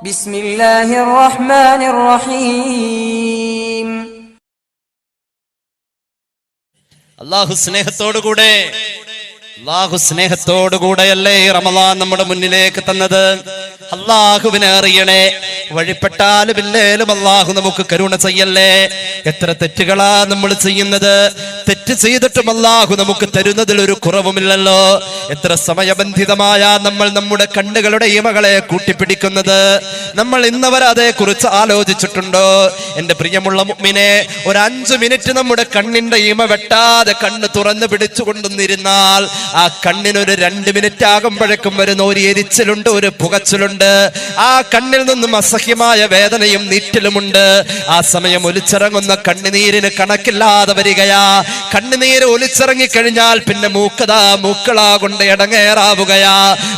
ബിസ്മില്ലാഹിർ റഹ്മാനിർ റഹീം. അല്ലാഹു സ്നേഹത്തോടുകൂടെയല്ലേ റമളാൻ നമ്മുടെ മുന്നിലേക്ക് തന്നത്. അല്ലാഹുവിനെ അറിയണേ, വഴിപ്പെട്ടാലും ഇല്ലേലും അല്ലാഹു നമുക്ക് കരുണ ചെയ്യല്ലേ. എത്ര തെറ്റുകളാ നമ്മൾ ചെയ്യുന്നത്. തെറ്റ് ചെയ്തിട്ടും അല്ലാഹു നമുക്ക് തരുന്നതിൽ ഒരു കുറവുമില്ലല്ലോ. എത്ര സമയബന്ധിതമായ നമ്മൾ നമ്മുടെ കണ്ണുകളുടെ ഇമകളെ കൂട്ടിപ്പിടിക്കുന്നത്. നമ്മൾ ഇന്നവരെ അതേക്കുറിച്ച് ആലോചിച്ചിട്ടുണ്ടോ? എന്റെ പ്രിയമുള്ള മുഅ്മിനെ, ഒരു 5 മിനിറ്റ് നമ്മുടെ കണ്ണിന്റെ ഇമ വെട്ടാതെ കണ്ണ് തുറന്ന് പിടിച്ചുകൊണ്ടിരുന്നാൽ ആ കണ്ണിനൊരു 2 മിനിറ്റ് ആകുമ്പോഴേക്കും വരുന്ന ഒരു എരിച്ചിലുണ്ട്, ഒരു പുകച്ചിലുണ്ട്. ആ കണ്ണിൽ നിന്നും അസഹ്യമായ വേദനയും നീറ്റലുമുണ്ട്. ആ സമയം ഒലിച്ചിറങ്ങുന്ന കണ്ണുനീരിന് കണക്കില്ലാതെ വരികയാ. കണ്ണുനീര് ഒലിച്ചിറങ്ങിക്കഴിഞ്ഞാൽ പിന്നെ മൂക്കളാ കൊണ്ട് ഇടങ്ങേറാവുകയാ.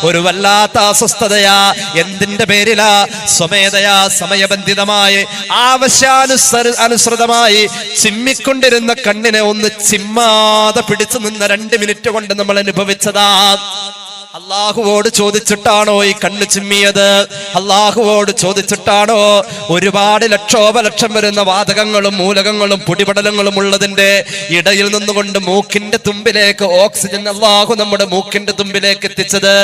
ഒരു വല്ലാത്ത അസ്വസ്ഥതയാ. എന്തിന്റെ പേരിലാ? സ്വമേധയാ സമയബന്ധിതമായി ആവശ്യാനുസൃതമായി ചിമ്മിക്കൊണ്ടിരുന്ന കണ്ണിനെ ഒന്ന് ചിമ്മാതെ പിടിച്ചു നിന്ന 2 മിനിറ്റ് കൊണ്ട് നമ്മൾ അനുഭവിച്ചതാ. അല്ലാഹുവോട് ചോദിച്ചിട്ടാണോ ഈ കണ്ണ് ചിമ്മിയത്? അല്ലാഹുവോട് ചോദിച്ചിട്ടാണോ ഒരുപാട് ലക്ഷോപലക്ഷം വരുന്ന വാതകങ്ങളും മൂലകങ്ങളും പൊടിപടലങ്ങളും ഉള്ളതിന്റെ ഇടയിൽ നിന്നുകൊണ്ട് മൂക്കിന്റെ തുമ്പിലേക്ക് ഓക്സിജൻ അല്ലാഹു നമ്മുടെ മൂക്കിന്റെ തുമ്പിലേക്ക് എത്തിച്ചത്?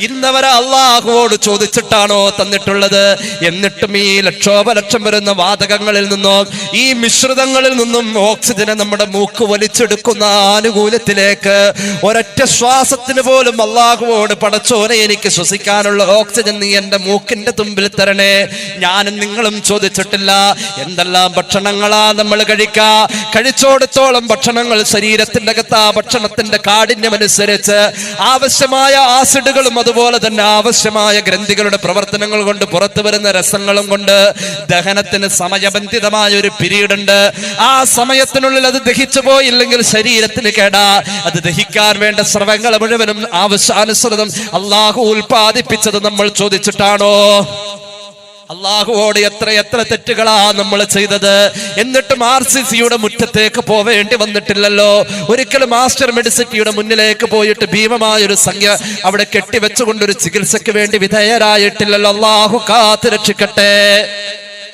ഇന്നവരെ അല്ലാഹുവോട് ചോദിച്ചിട്ടാണോ തന്നിട്ടുള്ളത്? എന്നിട്ടും ഈ ലക്ഷോപലക്ഷം വരുന്ന വാതകങ്ങളിൽ നിന്നും ഈ മിശ്രിതങ്ങളിൽ നിന്നും ഓക്സിജനെ നമ്മുടെ മൂക്ക് വലിച്ചെടുക്കുന്ന ആനുകൂല്യത്തിലേക്ക് ഒരൊറ്റ ശ്വാസത്തിന് പോലും അല്ലാഹുവോട് പടച്ചോനെ എനിക്ക് ശ്വസിക്കാനുള്ള ഓക്സിജൻ നീ എന്റെ മൂക്കിന്റെ തുമ്പിൽ തരണേ. ഞാനും നിങ്ങളും ചോദിച്ചിട്ടില്ല. എന്തെല്ലാം ഭക്ഷണങ്ങളാ നമ്മൾ കഴിച്ചോടത്തോളം ഭക്ഷണങ്ങൾ ശരീരത്തിന്റെ അകത്ത് ആ ഭക്ഷണത്തിന്റെ കാഠിന്യമനുസരിച്ച് ആവശ്യമായ ആസിഡുകളും അതുപോലെ തന്നെ ആവശ്യമായ ഗ്രന്ഥികളുടെ പ്രവർത്തനങ്ങൾ കൊണ്ട് പുറത്തു വരുന്ന രസങ്ങളും കൊണ്ട് ദഹനത്തിന് സമയബന്ധിതമായ ഒരു പീരീഡ് ഉണ്ട്. ആ സമയത്തിനുള്ളിൽ അത് ദഹിച്ചു പോയില്ലെങ്കിൽ ശരീരത്തിന് കേടാ. അത് ദഹിക്കാൻ വേണ്ട സ്രവങ്ങൾ മുഴുവനും ആവശ്യാനുസൃതം അല്ലാഹു ഉൽപ്പാദിപ്പിച്ചത് നമ്മൾ ചോദിച്ചിട്ടാണോ? അല്ലാഹുവോട് എത്ര തെറ്റുകളാ നമ്മൾ ചെയ്തത്. എന്നിട്ടും RCCയുടെ മുറ്റത്തേക്ക് പോവേണ്ടി വന്നിട്ടില്ലല്ലോ. ഒരിക്കലും മാസ്റ്റർ മെഡിസിറ്റിയുടെ മുന്നിലേക്ക് പോയിട്ട് ഭീമമായൊരു സംഖ്യ അവിടെ കെട്ടിവെച്ചുകൊണ്ടൊരു ചികിത്സയ്ക്ക് വേണ്ടി വിധേയരായിട്ടില്ലല്ലോ. അല്ലാഹു കാത്ത് രക്ഷിക്കട്ടെ.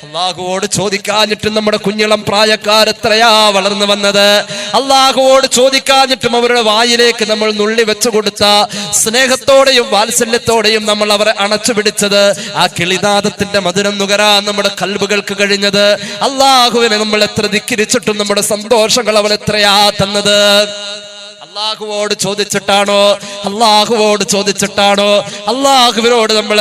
അല്ലാഹുവോട് ചോദിക്കാഞ്ഞിട്ടും നമ്മുടെ കുഞ്ഞിളം പ്രായക്കാരെത്രയാ വളർന്നു വന്നത്. അല്ലാഹുവോട് ചോദിക്കാഞ്ഞിട്ടും അവരുടെ വായിലേക്ക് നമ്മൾ നുള്ളി വെച്ചു കൊടുത്ത സ്നേഹത്തോടെയും വാത്സല്യത്തോടെയും നമ്മൾ അവരെ അണച്ചു പിടിച്ചത്. ആ കിളിനാദത്തിന്റെ മധുരം നുകരാൻ നമ്മുടെ കൽബുകൾക്ക് കഴിഞ്ഞത്. അല്ലാഹുവിനെ നമ്മൾ എത്ര ധിക്കരിച്ചിട്ടും നമ്മുടെ സന്തോഷങ്ങൾ അവൻ എത്രയാ തന്നത്. അല്ലാഹുവോട് ചോദിച്ചിട്ടാണോ? അല്ലാഹുവിനോട് നമ്മൾ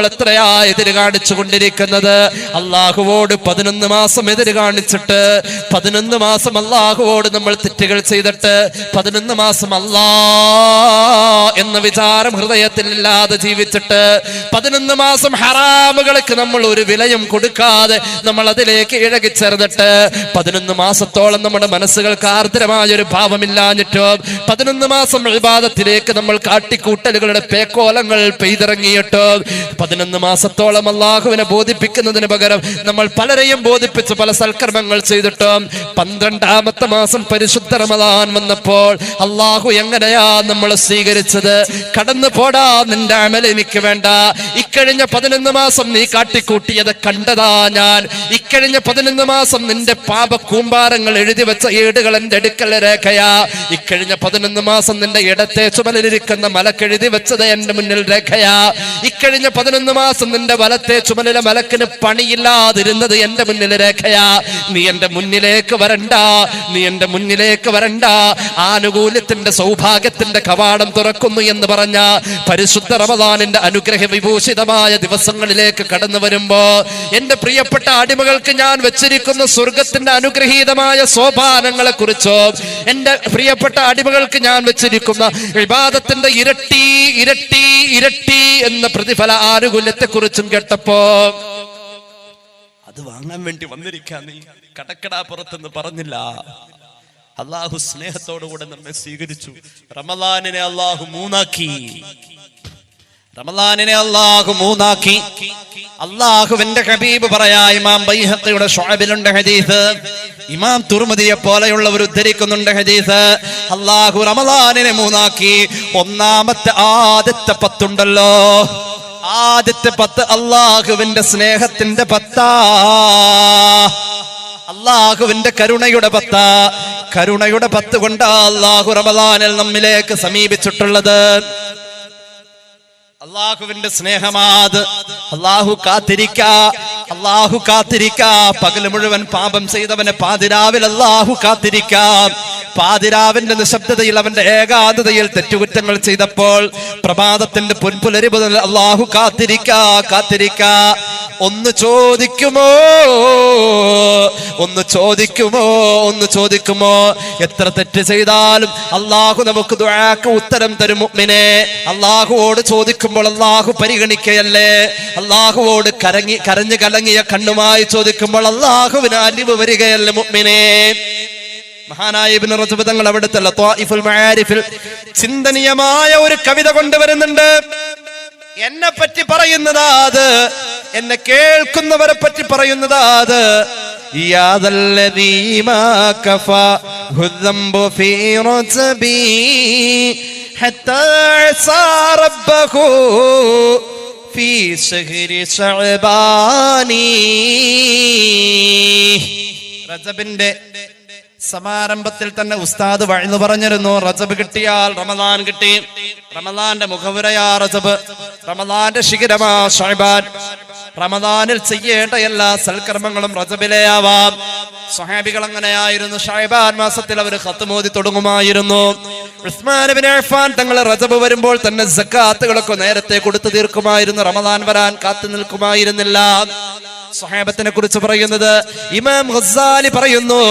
എത്രയാ എതിര് കാണിച്ചു കൊണ്ടിരിക്കുന്നത്. അല്ലാഹുവോട് 11 മാസം എതിര് കാണിച്ചിട്ട് 11 മാസം അല്ലാഹുവോട് നമ്മൾ തെറ്റുകൾ ചെയ്തിട്ട് 11 മാസം അല്ലാ എന്ന വിചാരം ഹൃദയത്തിൽ ഇല്ലാതെ ജീവിച്ചിട്ട് 11 മാസം ഹറാമുകൾക്ക് നമ്മൾ ഒരു വിലയും കൊടുക്കാതെ നമ്മൾ അതിലേക്ക് ഇഴകിച്ചേർന്നിട്ട് 11 മാസത്തോളം നമ്മുടെ മനസ്സുകൾക്ക് ആർദ്രമായ ഒരു ഭാവമില്ലാഞ്ഞിട്ടോ 11 മാസം ഇബാദത്തിലേക്ക് നമ്മൾ കാട്ടിക്കൂട്ടലുകളുടെ പേക്കോലങ്ങൾ പെയ്തിറങ്ങിയിട്ടോ 11 മാസത്തോളം അല്ലാഹുവിനെ ബോധിപ്പിക്കുന്നതിന് പകരം നമ്മൾ പലരെയും ബോധിപ്പിച്ച് പല സൽക്കർമ്മങ്ങൾ ചെയ്തിട്ടോ 12ാമത്തെ മാസം പരിശുദ്ധ റമളാൻ വന്നപ്പോൾ അല്ലാഹു എങ്ങനെയാ നമ്മൾ സ്വീകരിച്ചത്? കടന്നു പോടാ, നിന്റെ അമൽ എനിക്ക് വേണ്ട. ഇക്കഴിഞ്ഞ 11 മാസം നീ കാട്ടിക്കൂട്ടിയത് കണ്ടതാ ഞാൻ. ഇക്കഴിഞ്ഞ 11 മാസം നിന്റെ പാപ കൂമ്പാരങ്ങൾ എഴുതി വെച്ച ഏടുകൾ എന്റെ അടുക്കൽ രേഖയാ. ഇക്കഴിഞ്ഞ 11 മാസം നിന്റെ ഇടത്തെ ചുമലിലിരിക്കുന്ന മലക്കെഴുതി വെച്ചത് എന്റെ മുന്നിൽ രേഖയാ. ഇക്കഴിഞ്ഞ 11 മാസം നിന്റെ വലത്തെ ചുമലിലെ മലക്കിന് പണിയില്ലാതിരുന്നത് എന്റെ മുന്നിൽ രേഖയാ. നീ എന്റെ മുന്നിലേക്ക് വരണ്ട. ആനുകൂല്യത്തിന്റെ സൗഭാഗ്യത്തിന്റെ കവാടം തുറക്കുന്നു എന്ന് പറഞ്ഞ പരിശുദ്ധ റമളാനിന്റെ അനുഗ്രഹ വിഭൂഷിതമായ ദിവസങ്ങളിലേക്ക് കടന്നു വരുമ്പോ എന്റെ പ്രിയപ്പെട്ട അടിമകൾക്ക് ഞാൻ വെച്ചിരിക്കുന്ന സ്വർഗത്തിന്റെ അനുഗ്രഹീതമായ സോപാനങ്ങളെ കുറിച്ചോ എന്റെ പ്രിയപ്പെട്ട അടിമകൾക്ക് ഞാൻ വെച്ചിരിക്കുന്ന ഇബാദത്തിന്റെ ഇരട്ടി എന്ന പ്രതിഫല ആനുകൂല്യത്തെ കുറിച്ചും കേട്ടപ്പോ അത് വാങ്ങാൻ വേണ്ടി വന്നിരിക്കാൻ നീ കടക്കടാപ്പുറത്തെന്ന് പറഞ്ഞില്ല. അല്ലാഹു സ്നേഹത്തോടുകൂടെ നമ്മെ സ്വീകരിച്ചു. റമളാനിനെ അല്ലാഹു മൂന്നാക്കി. അല്ലാഹുവിന്റെ ഹബീബ് പറയാ, ഇമാം ബൈഹഖിയുടെ ശുഅബിലുണ്ട് ഹദീസ്, ഇമാം തുർമുദിയെ പോലെയുള്ളവർ ഉദ്ധരിക്കുന്നുണ്ട് ഹദീസ്. അല്ലാഹു റമളാനിനെ മൂന്നാക്കി. ഒന്നാമത്തെ ആദ്യത്തെ 10 ഉണ്ടല്ലോ, ആദ്യത്തെ 10 അള്ളാഹുവിന്റെ സ്നേഹത്തിന്റെ 10, അള്ളാഹുവിന്റെ കരുണയുടെ 10. കരുണയുടെ 10 കൊണ്ട് അള്ളാഹു റമദാനിൽ നമ്മിലേക്ക് സമീപിച്ചിട്ടുള്ളത്. അള്ളാഹുവിന്റെ സ്നേഹമാത്. അള്ളാഹു കാത്തിരിക്കാ. പകല് മുഴുവൻ പാപം ചെയ്തവനെ പാതിരാവിൽ അള്ളാഹു കാത്തിരിക്കാം. പാതിരാവിന്റെ നിശബ്ദതയിൽ, അവന്റെ ഏകാന്തതയിൽ തെറ്റുകുറ്റങ്ങൾ ചെയ്തപ്പോൾ പ്രഭാതത്തിന്റെ പൊൻപുലരി മുതൽ അള്ളാഹു കാത്തിരിക്കാ. ഒന്ന് ചോദിക്കുമോ? എത്ര തെറ്റ് ചെയ്താലും അള്ളാഹു നമുക്ക് ദുആക്ക് ഉത്തരം തരും മുഅ്മിനേ. അള്ളാഹുവോട് ചോദിക്കുമ്പോൾ അള്ളാഹു പരിഗണിക്കയല്ലേ. അള്ളാഹുവോട് കരഞ്ഞു കലങ്ങിയ കണ്ണുമായി ചോദിക്കുമ്പോൾ അള്ളാഹുവിന് അലിവ് വരികയല്ലേ മുഅ്മിനേ. മഹാനായ ഇബ്നു റജബ് തങ്ങൾ അവിടുത്തെ ലത്വായിഫുൽ മആരിഫിൽ ചിന്തനീയമായ ഒരു കവിത കൊണ്ടുവരുന്നുണ്ട്. എന്നെ പറ്റി പറയുന്നതാ അത്, എന്നെ കേൾക്കുന്നവരെ പറ്റി പറയുന്നതാ അത്. യാദല്ലദീ മാ കഫാ ഹുദ്ദംബു ഫീ റജബി ഹത്താ അസാ റബ്ബഹു ഫീ ശഹരി ശഅബാനി. റജബിന്റെ സമാരംഭത്തിൽ തന്നെ ഉസ്താദ് വഴുന്നു പറഞ്ഞിരുന്നു, റജബ് കിട്ടിയാൽ റമദാൻ കിട്ടി. റമദാന്റെ മുഖവുരയാ റജബ്, റമദാന്റെ ശിഖരമാ ശഅബാൻ. റമദാനിൽ ചെയ്യേണ്ട എല്ലാ സൽക്കർമ്മങ്ങളും റജബിലേ ആവാം. സ്വഹാബികൾ അങ്ങനെയായിരുന്നു. ശഅബാൻ മാസത്തിൽ അവർ ഖത്മ് ഓതി തുടങ്ങുമായിരുന്നു. ഉസ്മാൻ ഇബ്നു അഫ്ഫാൻ തങ്ങൾ റജബ് വരുമ്പോൾ തന്നെ സക്കാത്തുകളൊക്കെ നേരത്തെ കൊടുത്തു തീർക്കുമായിരുന്നു. റമദാൻ വരാൻ കാത്തു നിൽക്കുമായിരുന്നില്ല. സ്വഹാബത്തിനെ കുറിച്ച് പറയുന്നത് ഇമാം ഗസ്സാലി പറയുന്നു,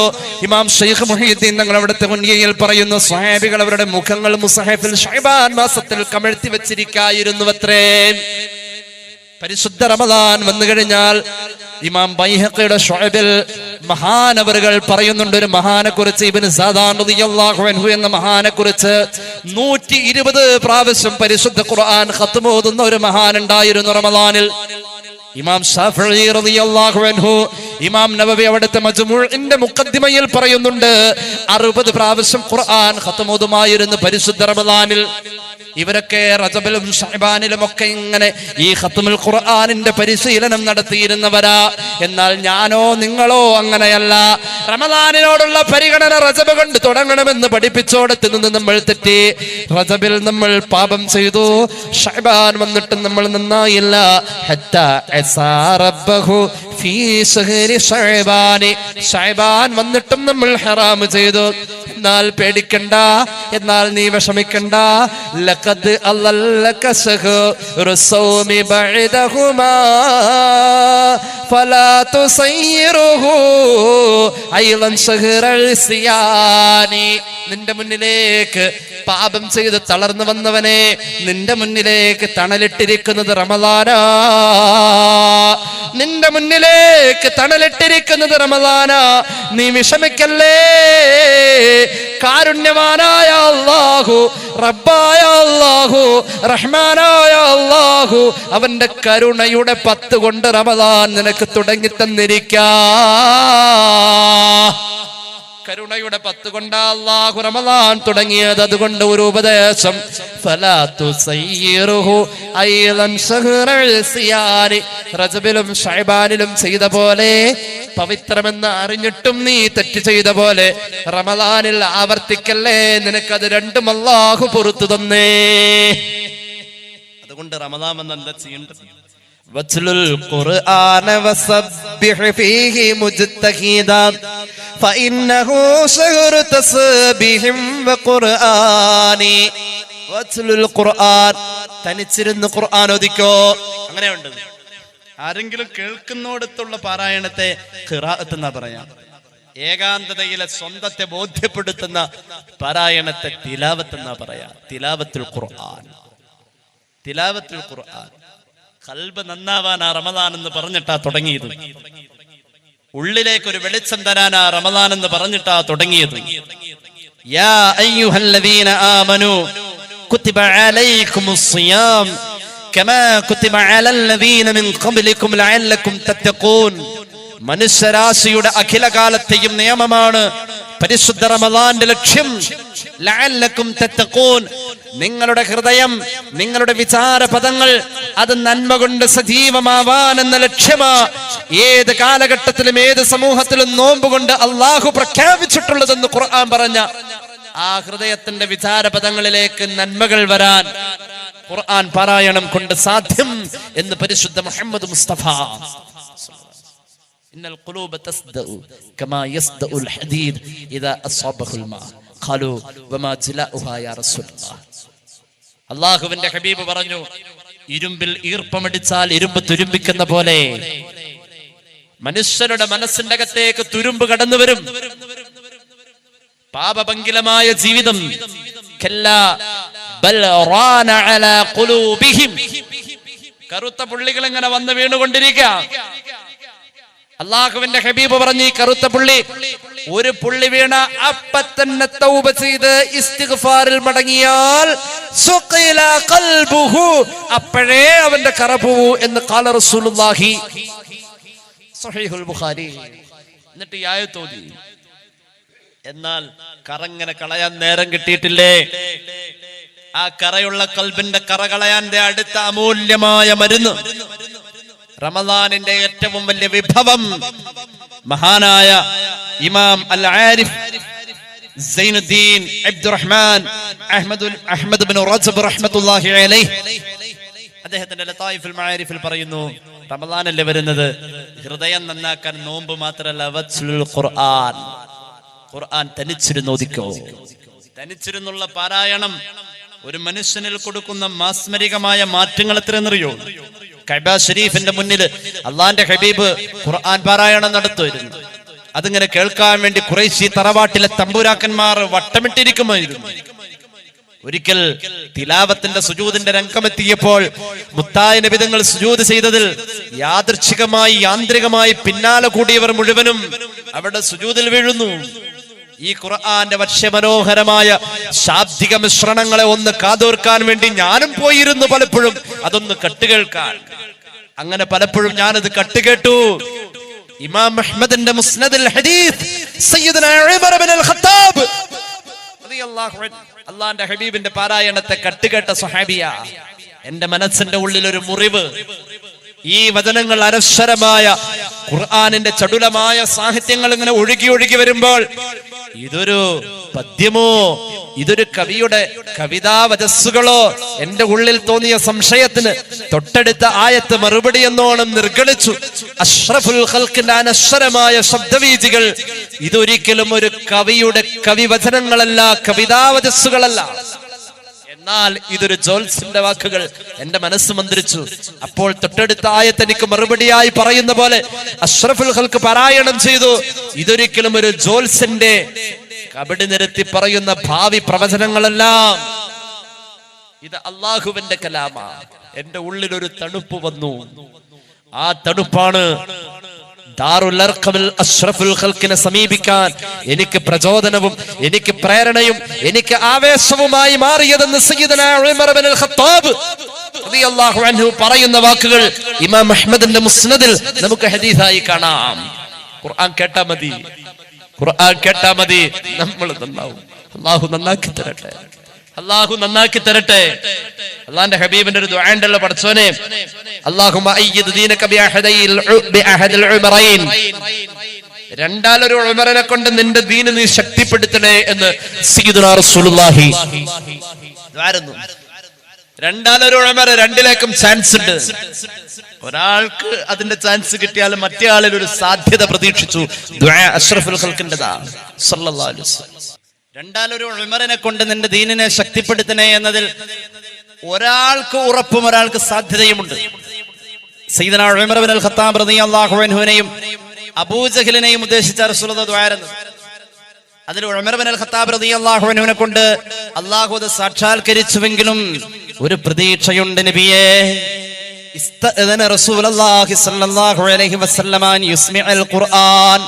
ഇമാം ശൈഖ് മുഹീദ്ദീൻ തങ്ങൾ അവിടുത്തെ മുൻകൈയിൽ പറയുന്നു, സ്വഹാബികൾ അവരുടെ മുഖങ്ങൾ മുസ്ഹഫിൽ ശഅബാൻ മാസത്തിൽ കമഴ്ത്തി വെച്ചിരിക്കായിരുന്നുവത്രേ. പരിശുദ്ധ റമദാൻ വന്നു കഴിഞ്ഞാൽ ഇമാം ബൈഹഖിയുടെ ശുഅബിൽ മഹാനവറുകൾ പറയുന്നുണ്ട്, ഒരു മഹാനെ കുറിച്ച്, ഇബ്നു സഅദാൻ റളിയല്ലാഹു അൻഹു എന്ന മഹാനെ കുറിച്ച് 120 പ്രാവശ്യം പരിശുദ്ധ ഖുർആൻ ഖത്മ് ഓതുന്ന ഒരു മഹാൻ ഉണ്ടായിരുന്നു റമദാനിൽ. ഇമാം ശാഫിഈ റളിയല്ലാഹു അൻഹു, ഇമാം നവവി അവിടുത്തെ മജ്മൂഇന്റെ മുഖദ്ദിമയിൽ പറയുന്നുണ്ട്, 60 പ്രാവശ്യം ഖുർആൻ ഖത്മ് ഓതുമായിരുന്നു പരിശുദ്ധ റമദാനിൽ. ഇവരൊക്കെ റജബിലും ശഅബാനിലും ഒക്കെ ഇങ്ങനെ ഈ ഖത്മുൽ ഖുർആനിന്റെ പരിശീലനം നടത്തിയിരുന്നവരാ. എന്നാൽ ഞാനോ നിങ്ങളോ അങ്ങനെയല്ല. റമദാനിനോടുള്ള പരിഗണന റജബ് കൊണ്ട് തുടങ്ങണമെന്ന് പഠിപ്പിച്ചോടത്ത് നിന്ന് നമ്മൾ തെറ്റി. റജബിൽ നമ്മൾ പാപം ചെയ്തു, ശഅബാൻ വന്നിട്ട് നമ്മൾ നന്നായില്ല. ഹത്താ അസാ റബ്ബഹു ഫീ ശഹരി ശഅബാനി, ശഅബാൻ വന്നിട്ടും നമ്മൾ ഹറാം ചെയ്തു. എന്നാൽ പേടിക്കണ്ട, എന്നാൽ നീ വിഷമിക്കണ്ട. ലഖദ് അല്ലക ശഹ്റു സൗമി ബഅദഹുമാ ഫലാ തുസയ്യിറുഹു അയ്ളൻ ശഹ്റൽ സിയാനി. നിന്റെ മുന്നിലേക്ക് പാപം ചെയ്ത് തളർന്നു വന്നവനെ, നിന്റെ മുന്നിലേക്ക് തണലിട്ടിരിക്കുന്നത് റമദാനാ. നിന്റെ മുന്നിലേക്ക് തണലിട്ടിരിക്കുന്നത് റമദാനാ. നീ വിഷമിക്കല്ലേ. കാരുണ്യവാനായ അല്ലാഹു, റബ്ബായ അല്ലാഹു, റഹ്മാനായ അല്ലാഹു, അവന്റെ കരുണയുടെ 10 കൊണ്ട് റമദാൻ നിനക്ക് തുടങ്ങി തന്നിരിക്കാം. കരുണയുടെ 10 കൊണ്ട് അല്ലാഹു റമദാൻ തുടങ്ങിയത്. അതുകൊണ്ട് ഒരു ഉപദേശം, ഫലാ തുസയ്യിറുഹു അയ്ളൻ ശഹ്റൽ സിയാനി. റജബിലും ശഅബാനിലും ചെയ്ത പോലെ, പവിത്രമെന്ന് അറിഞ്ഞിട്ടും നീ തെറ്റ് ചെയ്ത പോലെ റമദാനിൽ ആവർത്തിക്കല്ലേ. നിനക്കത് രണ്ടും അല്ലാഹു പുറത്തു തന്നേ. അതുകൊണ്ട് റമദാൻ വന്ന് എന്താ ചെയ്യേണ്ടത്? വത്ലുൽ ഖുർആന വസബ്ബിഹ് ഫീഹി മുജ്തഹിദാ ഫഇന്നഹു ശഹ്റു തസ്ബീഹിം വഖുർആനി. വത്ലുൽ ഖുർആൻ, തനിച്ചിരുന്ന് ഖുർആൻ ഓതിക്കോ. അങ്ങനെയുണ്ട്. ആരെങ്കിലും കേൾക്കുന്നോടത്തുള്ള പാരായണത്തെ ഖിറാഅത്ത് എന്നാ പറയാം. ഏകാന്തതയിലെ സ്വന്തത്തെ ബോധ്യപ്പെടുത്തുന്ന പാരായണത്തെ തിലാവത്ത് എന്നാ പറയാ. തിലാവത്തുൽ ഖുർആൻ, തിലാവത്തുൽ ഖുർആൻ. ഖൽബ് നന്നാവാനാ റമദാൻ എന്ന് പറഞ്ഞിട്ടാ തുടങ്ങിയത്. ഉള്ളിലേക്ക് ഒരു വെളിച്ചം തരാനാ റമദാൻ എന്ന് പറഞ്ഞിട്ടാ തുടങ്ങിയത്. യാ അയ്യുഹല്ലദീന ആമനൂ കുതിബ അലൈക്കുമുസ് സിയാം കമാ കുതിബ അലല്ലദീന മിൻ ഖബ്ലികും ലഅല്ലകും തത്തഖൂൻ. മനുഷ്യരാശിയുടെ അഖിലകാലത്തെയും നിയമമാണ് പരിശുദ്ധ റമദാന്റെ ലക്ഷ്യം. ലഅല്ലകും തത്തഖൂൻ, നിങ്ങളുടെ ഹൃദയം, നിങ്ങളുടെ വിചാരപദങ്ങൾ അത് നന്മ കൊണ്ട് സജീവമാവാൻ എന്ന ലക്ഷ്യമാ ഏത് കാലഘട്ടത്തിലും ഏത് സമൂഹത്തിലും നോമ്പ് കൊണ്ട് അള്ളാഹു പ്രഖ്യാപിച്ചിട്ടുള്ളതെന്ന് ഖുർആൻ പറഞ്ഞ ആ ഹൃദയത്തിന്റെ വിചാരപദങ്ങളിലേക്ക് നന്മകൾ വരാൻ ഖുർആൻ പാരായണം കൊണ്ട് സാധ്യം എന്ന് പരിശുദ്ധ മുഹമ്മദ് മുസ്തഫ. ഇന്നൽ ഖുലൂബ തസ്ദഉ കമാ യസ്ദഉൽ ഹദീദ് ഇദാ അസ്ബഹുൽ മാ ഖാലു വമാ ജലാഉഹാ യാ റസൂലല്ലാഹ്. അല്ലാഹുവിന്റെ ഹബീബ് പറഞ്ഞു, ഇരുമ്പിൽ ഈർപ്പമടിച്ചാൽ ഇരുമ്പ് തുരുമ്പിക്കുന്ന പോലെ മനുഷ്യരുടെ മനസ്സിന്റെ അകത്തേക്ക് തുരുമ്പ് കടന്നു വരും. പാപപങ്കിലമായ ജീവിതം കറുത്ത പുള്ളികൾ ഇങ്ങനെ വന്ന് വീണുകൊണ്ടിരിക്കുക. അള്ളാഹുവിന്റെ ഹബീബ് പറഞ്ഞു, ഈ കറുത്ത പുള്ളി ഒരു പുള്ളി വീണ അപ്പ തന്നെ തൗബ ചെയ്ത് ഇസ്തിഗ്ഫാറിൽ മടങ്ങിയാൽ അപ്പോഴേ അവന്റെ കറ പോവൂ എന്ന് ഖാല റസൂലുള്ളാഹി സ്വഹീഹുൽ ബുഖാരി. എന്നിട്ട് ഈ ആയത്ത് ഓതി. എന്നാൽ കറങ്ങനെ കളയാൻ നേരം കിട്ടിയിട്ടില്ലേ? ആ കറയുള്ള കൽബിന്റെ കറ കളയാന്റെ അടുത്ത അമൂല്യമായ മരുന്ന്, റമദാനിന്റെ ഏറ്റവും വലിയ വിഭവം, മഹാനായ ഇമാം അൽ ആരിഫ് സൈനുദ്ദീൻ അബ്ദുറഹ്മാൻ അഹ്മദ് ഇബ്നു റജബ് റഹ്മത്തുള്ളാഹി അലൈഹി അദ്ദേഹത്തിന്റെ ലതായിഫുൽ മആരിഫിൽ പറയുന്നു, റമദാനല്ലേ വരുന്നത്, ഹൃദയം നന്നാക്കാൻ നോമ്പ് മാത്രമല്ല, വത്സുൽ ഖുർആൻ, ഖുർആൻ തനിച്ചിരുന്ന് ഓതിക്കോ. തനിച്ചിരുന്നുള്ള പാരായണം ഒരു മനുഷ്യനിൽ കൊടുക്കുന്ന മാസ്മരികമായ മാറ്റങ്ങൾ എത്രയെന്നറിയോ? കഅബ ശരീഫിന്റെ മുന്നിൽ അള്ളാന്റെ ഹബീബ് ഖുർആൻ പാരായണം നടത്തുമായിരുന്നു. അതിങ്ങനെ കേൾക്കാൻ വേണ്ടി ഖുറൈശി തറവാട്ടിലെ തമ്പുരാക്കന്മാർ വട്ടമിട്ടിരിക്കുമായിരുന്നു. ഒരിക്കൽ തിലാവത്തിന്റെ സുജൂദിന്റെ രംഗമെത്തിയപ്പോൾ മുത്തായ നബി തങ്ങൾ സുജൂദ് ചെയ്തതിൽ യാദൃച്ഛികമായി യാന്ത്രികമായി പിന്നാലെ കൂടിയവർ മുഴുവനും അവിടെ സുജൂദിൽ വീഴുന്നു. ഈ ഖുർആന്റെ വശ്യമനോഹരമായ ശാബ്ദിക മിശ്രണങ്ങളെ ഒന്ന് കാതോർക്കാൻ വേണ്ടി ഞാനും പോയിരുന്നു പലപ്പോഴും, അതൊന്ന് കട്ടുകേൾക്കാൻ. അങ്ങനെ പലപ്പോഴും ഞാനത് കട്ടുകേട്ടു. ഇമാം അഹ്മദിന്റെ മുസ്നദുൽ ഹദീസ് സയ്യിദുനാ ഉമർ ഇബ്നുൽ ഖത്താബ് റളിയല്ലാഹു അൻഹു അല്ലാഹുവിന്റെ ഹബീബിന്റെ പാരായണത്തെ കട്ടുകേട്ട സ്വഹാബിയ. എന്റെ മനസ്സിന്റെ ഉള്ളിൽ ഒരു മുറിവ്. ഈ വചനങ്ങൾ അനശ്വരമായ ഖുർആനിന്റെ ചടുലമായ സാഹിത്യങ്ങൾ ഇങ്ങനെ ഒഴുകി ഒഴുകി വരുമ്പോൾ ഇതൊരു പദ്യമോ ഇതൊരു കവിയുടെ കവിതാവചസ്സുകളോ എന്റെ ഉള്ളിൽ തോന്നിയ സംശയത്തിന് തൊട്ടടുത്ത ആയത്ത് മറുപടി എന്നോണം നിർഗളിച്ചു. അഷ്റഫുൽ ഖൽഖിന്റെ അനശ്വരമായ ശബ്ദവീചികൾ ഇതൊരിക്കലും ഒരു കവിയുടെ കവിവചനങ്ങളല്ല, കവിതാവചസ്സുകളല്ല. എന്നാൽ ഇതൊരു ജോൽസിന്റെ വാക്കുകൾ. എന്റെ മനസ്സ് മന്ത്രിച്ചു. അപ്പോൾ തൊട്ടടുത്ത ആയത്ത് എനിക്ക് മറുപടിയായി പറയുന്ന പോലെ അഷ്റഫുൽ ഖൽഖ് പാരായണം ചെയ്തു. ഇതൊരിക്കലും ഒരു ജോൽസിന്റെ കബടി നിരത്തി പറയുന്ന ഭാവി പ്രവചനങ്ങളെല്ലാം, ഇത് അള്ളാഹുവിന്റെ കലാമാ. എന്റെ ഉള്ളിൽ ഒരു തണുപ്പ് വന്നു. ആ തണുപ്പാണ് ദാറുൽ അർഖമിൽ അഷ്റഫുൽ ഖൽഖിനെ സമീപിക്കാൻ എനിക്ക് പ്രചോദനവും എനിക്ക് പ്രേരണയും എനിക്ക് ആവേശവുമായി മാറിയതെന്ന് സയ്യിദുനാ ഉമർ ഇബ്നുൽ ഖത്താബ് റളിയല്ലാഹു അൻഹു പറയുന്ന വാക്കുകൾ ഇമാം അഹ്മദിന്റെ മുസ്നദിൽ നമുക്ക് ഹദീസായി കാണാം. ഖുർആൻ കേട്ടാ മതി, ഖുർആൻ കേട്ടാ മതി, നമ്മൾ നന്നാവും. അല്ലാഹു നന്നാക്കി തരട്ടെ, അല്ലാഹു നന്നാക്കി തരട്ടെ. അല്ലാഹുവിന്റെ ഹബീബിന്റെ ഒരു ദുആ ഉണ്ടല്ലോ, പടച്ചോനെ അല്ലാഹുമ്മ അയ്യിദ് ദീനക ബിഅഹദിൽ ഉമറൈൻ, രണ്ടാലൊരു ഉമറിനെ കൊണ്ട് നിന്റെ ദീന് നീ ശക്തിപ്പെടുത്തണേ എന്ന് സയ്യിദുനാ റസൂലുള്ളാഹി ദ്വാരുന്നു. രണ്ടാലൊരു ഉമർ, രണ്ടിലേക്കും ചാൻസ് ഉണ്ട്. ഒരാൾക്ക് അതിന്റെ ചാൻസ് കിട്ടിയാൽ മറ്റേ ആളിൽ ഒരു സാധ്യത പ്രതീക്ഷിച്ചു. ദുആ അഷ്റഫുൽ ഖൽഖിന്റെതാ സല്ലല്ലാഹു അലൈഹി വസല്ലം. രണ്ടാലൊരു ഉമറിനെ കൊണ്ട് നിന്റെ ദീനിനെ ശക്തിപ്പെടുത്തണേ എന്നതിൽ ഒരാൾക്ക് ഉറപ്പും ഒരാൾക്ക് സാധ്യതയുമുണ്ട്. സയ്യിദുനാ ഉമർ ഇബ്നുൽ ഖത്താബ് റളിയല്ലാഹു അൻഹുവിനെയും അബൂജഹലിനെയും ഉദ്ദേശിച്ച റസൂലുള്ളാഹി ദുആയിരുന്നു. അതിൽ ഉമർ ഇബ്നുൽ ഖത്താബ് റളിയല്ലാഹു അൻഹുവിനെ കൊണ്ട് അല്ലാഹു അത് സാക്ഷാത്കരിച്ചുവെങ്കിലും ഒരു പ്രതീക്ഷയുണ്ട് നബിയേ. ഇസ്തഅദന റസൂലുള്ളാഹി സ്വല്ലല്ലാഹു അലൈഹി വസല്ലമ അൻ യുസ്മിഅൽ ഖുർആൻ.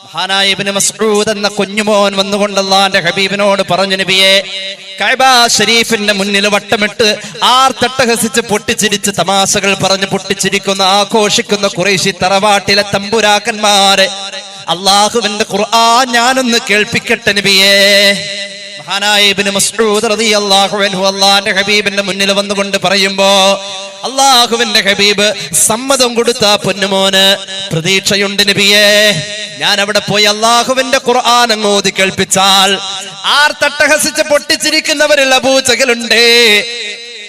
മഹാനായ ഇബ്നു മസ്ഊദ് എന്ന കുഞ്ഞുമോൻ വന്നുകൊണ്ട് അല്ലാഹുവിന്റെ ഹബീബിനോട് പറഞ്ഞു, നബിയേ, കഅബ ശരീഫിന്റെ മുന്നിൽ വട്ടമിട്ട് ആർത്തട്ടഹസിച്ച് പൊട്ടിച്ചിരിച്ച് തമാശകൾ പറഞ്ഞ് പൊട്ടിച്ചിരിക്കുന്ന ആഘോഷിക്കുന്ന ഖുറൈശി തറവാട്ടിലെ തമ്പുരാക്കന്മാരെ അല്ലാഹുവിന്റെ ഖുർആൻ ഞാനൊന്ന് കേൾപ്പിക്കട്ടെ നബിയേ. മഹാനായ ഇബ്നു മസ്ഊദ് റളിയല്ലാഹു അൻഹു അല്ലാഹുവിന്റെ ഹബീബിന്റെ മുന്നിൽ വന്നുകൊണ്ട് പറയുമ്പോ അള്ളാഹുവിന്റെ ഹബീബ് സമ്മതം കൊടുത്ത പൊന്നുമോന് പ്രതീക്ഷയുണ്ട് നബിയേ. ഞാൻ അവിടെ പോയി അള്ളാഹുവിന്റെ ഖുർആൻ അങ്ങ് ഓതി കേൾപ്പിച്ചാൽ ആർത്തട്ടഹസിച്ച് പൊട്ടിച്ചിരിക്കുന്നവരിൽ അബൂജഹലുണ്ട്.